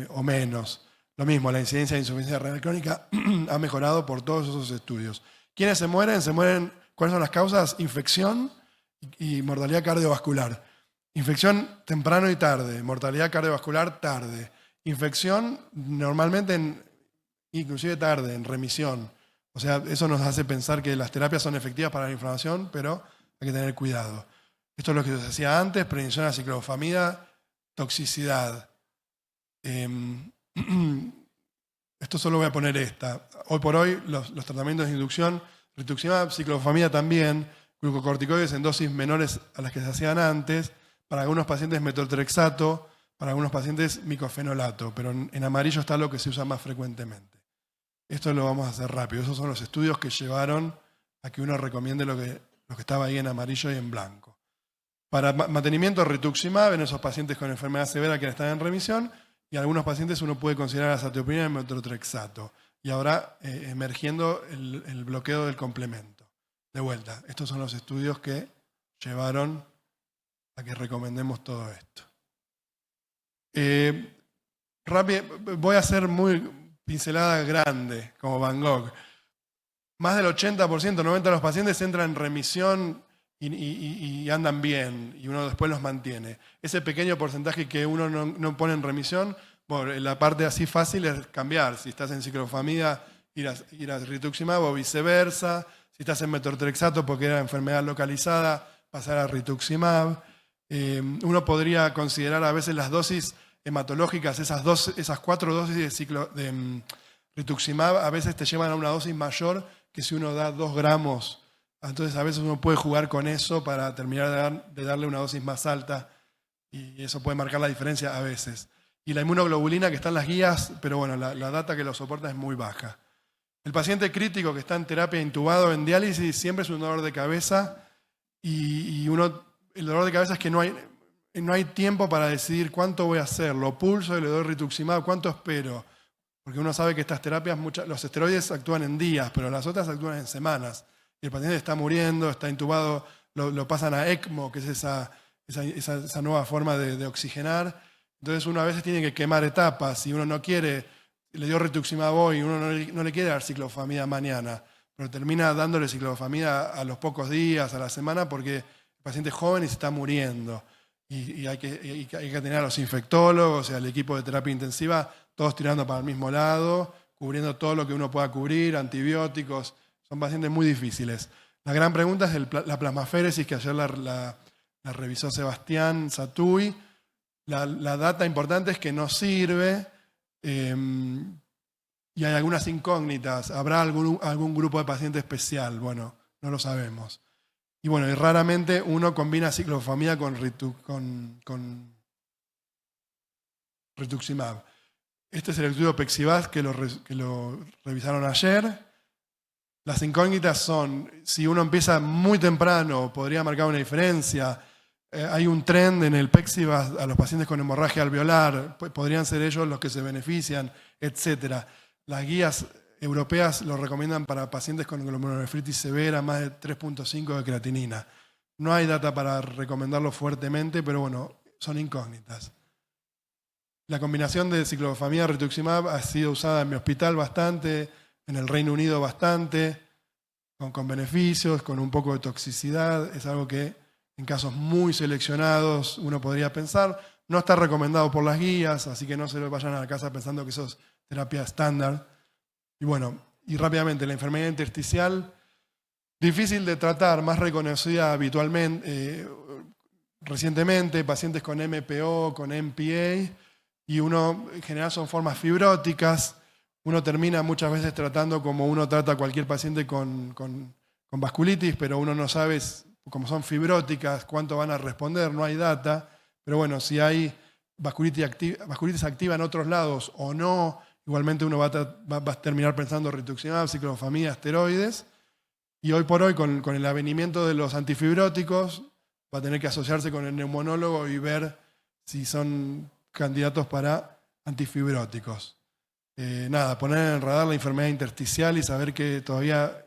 o menos. Lo mismo, la incidencia de insuficiencia renal crónica ha mejorado por todos esos estudios. ¿Quiénes se mueren? ¿Cuáles son las causas? Infección y mortalidad cardiovascular. Infección temprano y tarde, mortalidad cardiovascular tarde. Infección normalmente inclusive tarde, en remisión. O sea, eso nos hace pensar que las terapias son efectivas para la inflamación, pero hay que tener cuidado. Esto es lo que se decía antes, prednisona, ciclofosfamida, toxicidad. Esto solo voy a poner esta. Hoy por hoy los tratamientos de inducción, rituximab, ciclofosfamida también, glucocorticoides en dosis menores a las que se hacían antes, para algunos pacientes metotrexato, para algunos pacientes micofenolato, pero en amarillo está lo que se usa más frecuentemente. Esto lo vamos a hacer rápido. Esos son los estudios que llevaron a que uno recomiende lo que estaba ahí en amarillo y en blanco. Para mantenimiento, rituximab en esos pacientes con enfermedad severa que están en remisión, y algunos pacientes uno puede considerar azatioprina y metotrexato. Y ahora emergiendo el bloqueo del complemento. De vuelta, estos son los estudios que llevaron a que recomendemos todo esto. Voy a hacer muy pincelada grande, como Van Gogh. Más del 80%, 90% de los pacientes entran en remisión y andan bien, y uno después los mantiene. Ese pequeño porcentaje que uno no pone en remisión, bueno, la parte así fácil es cambiar. Si estás en ciclofosfamida, ir a rituximab o viceversa. Si estás en metotrexato porque era enfermedad localizada, pasar a rituximab. Uno podría considerar a veces las dosis hematológicas, esas 4 dosis de rituximab, a veces te llevan a una dosis mayor que si uno da 2 gramos. Entonces a veces uno puede jugar con eso para terminar de darle una dosis más alta y eso puede marcar la diferencia a veces. Y la inmunoglobulina que está en las guías, pero bueno, la data que lo soporta es muy baja. El paciente crítico que está en terapia intubado en diálisis siempre es un dolor de cabeza y el dolor de cabeza es que no hay tiempo para decidir cuánto voy a hacer, lo pulso y le doy rituximab, cuánto espero. Porque uno sabe que estas terapias, los esteroides actúan en días, pero las otras actúan en semanas. Y el paciente está muriendo, está intubado, lo pasan a ECMO, que es esa nueva forma de oxigenar. Entonces uno a veces tiene que quemar etapas. Si uno no quiere, le dio rituximab hoy, uno no le quiere dar ciclofamida mañana, pero termina dándole ciclofamida a los pocos días, a la semana, porque el paciente es joven y se está muriendo. Y hay que tener a los infectólogos y al equipo de terapia intensiva todos tirando para el mismo lado, cubriendo todo lo que uno pueda cubrir, antibióticos. Son pacientes muy difíciles. La gran pregunta es la plasmaféresis, que ayer la revisó Sebastián Satuy. La data importante es que no sirve y hay algunas incógnitas. ¿Habrá algún grupo de paciente especial? Bueno, no lo sabemos. Y bueno, y raramente uno combina ciclofamida con rituximab. Este es el estudio Pexivaz que lo revisaron ayer. Las incógnitas son, si uno empieza muy temprano, podría marcar una diferencia. Hay un trend en el Pexivaz a los pacientes con hemorragia alveolar, podrían ser ellos los que se benefician, etc. Las guías europeas lo recomiendan para pacientes con glomerulonefritis severa, más de 3.5 de creatinina. No hay data para recomendarlo fuertemente, pero bueno, son incógnitas. La combinación de ciclofamida y rituximab ha sido usada en mi hospital bastante, en el Reino Unido bastante, con beneficios, con un poco de toxicidad. Es algo que en casos muy seleccionados uno podría pensar. No está recomendado por las guías, así que no se lo vayan a la casa pensando que eso es terapia estándar. Y bueno, y rápidamente, la enfermedad intersticial, difícil de tratar, más reconocida habitualmente, recientemente, pacientes con MPO, con MPA, y uno, en general son formas fibróticas. Uno termina muchas veces tratando como uno trata a cualquier paciente con vasculitis, pero uno no sabe, como son fibróticas, cuánto van a responder, no hay data. Pero bueno, si hay vasculitis activa en otros lados o no, igualmente uno va a terminar pensando rituximab, ciclofamida, esteroides. Y hoy por hoy, con el avenimiento de los antifibróticos, va a tener que asociarse con el neumonólogo y ver si son candidatos para antifibróticos. Poner en el radar la enfermedad intersticial y saber que todavía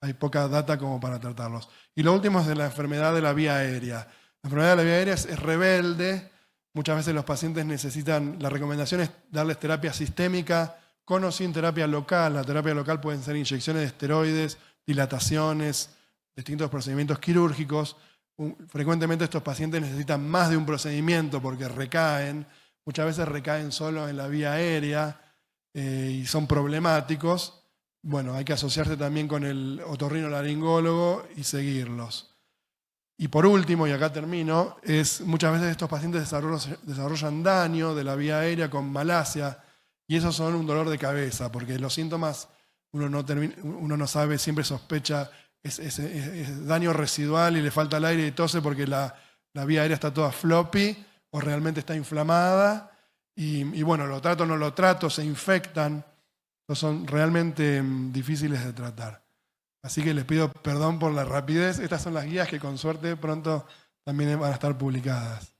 hay poca data como para tratarlos. Y lo último es de la enfermedad de la vía aérea. La enfermedad de la vía aérea es rebelde. Muchas veces los pacientes necesitan, la recomendación es darles terapia sistémica con o sin terapia local. La terapia local pueden ser inyecciones de esteroides, dilataciones, distintos procedimientos quirúrgicos. Frecuentemente estos pacientes necesitan más de un procedimiento porque recaen. Muchas veces recaen solo en la vía aérea y son problemáticos. Bueno, hay que asociarse también con el otorrinolaringólogo y seguirlos. Y por último, y acá termino, muchas veces estos pacientes desarrollan daño de la vía aérea con malasia y esos son un dolor de cabeza, porque los síntomas uno no sabe, siempre sospecha, es daño residual y le falta el aire y tose porque la vía aérea está toda floppy o realmente está inflamada. Y bueno, lo trato o no lo trato, se infectan, son realmente difíciles de tratar. Así que les pido perdón por la rapidez. Estas son las guías que con suerte pronto también van a estar publicadas.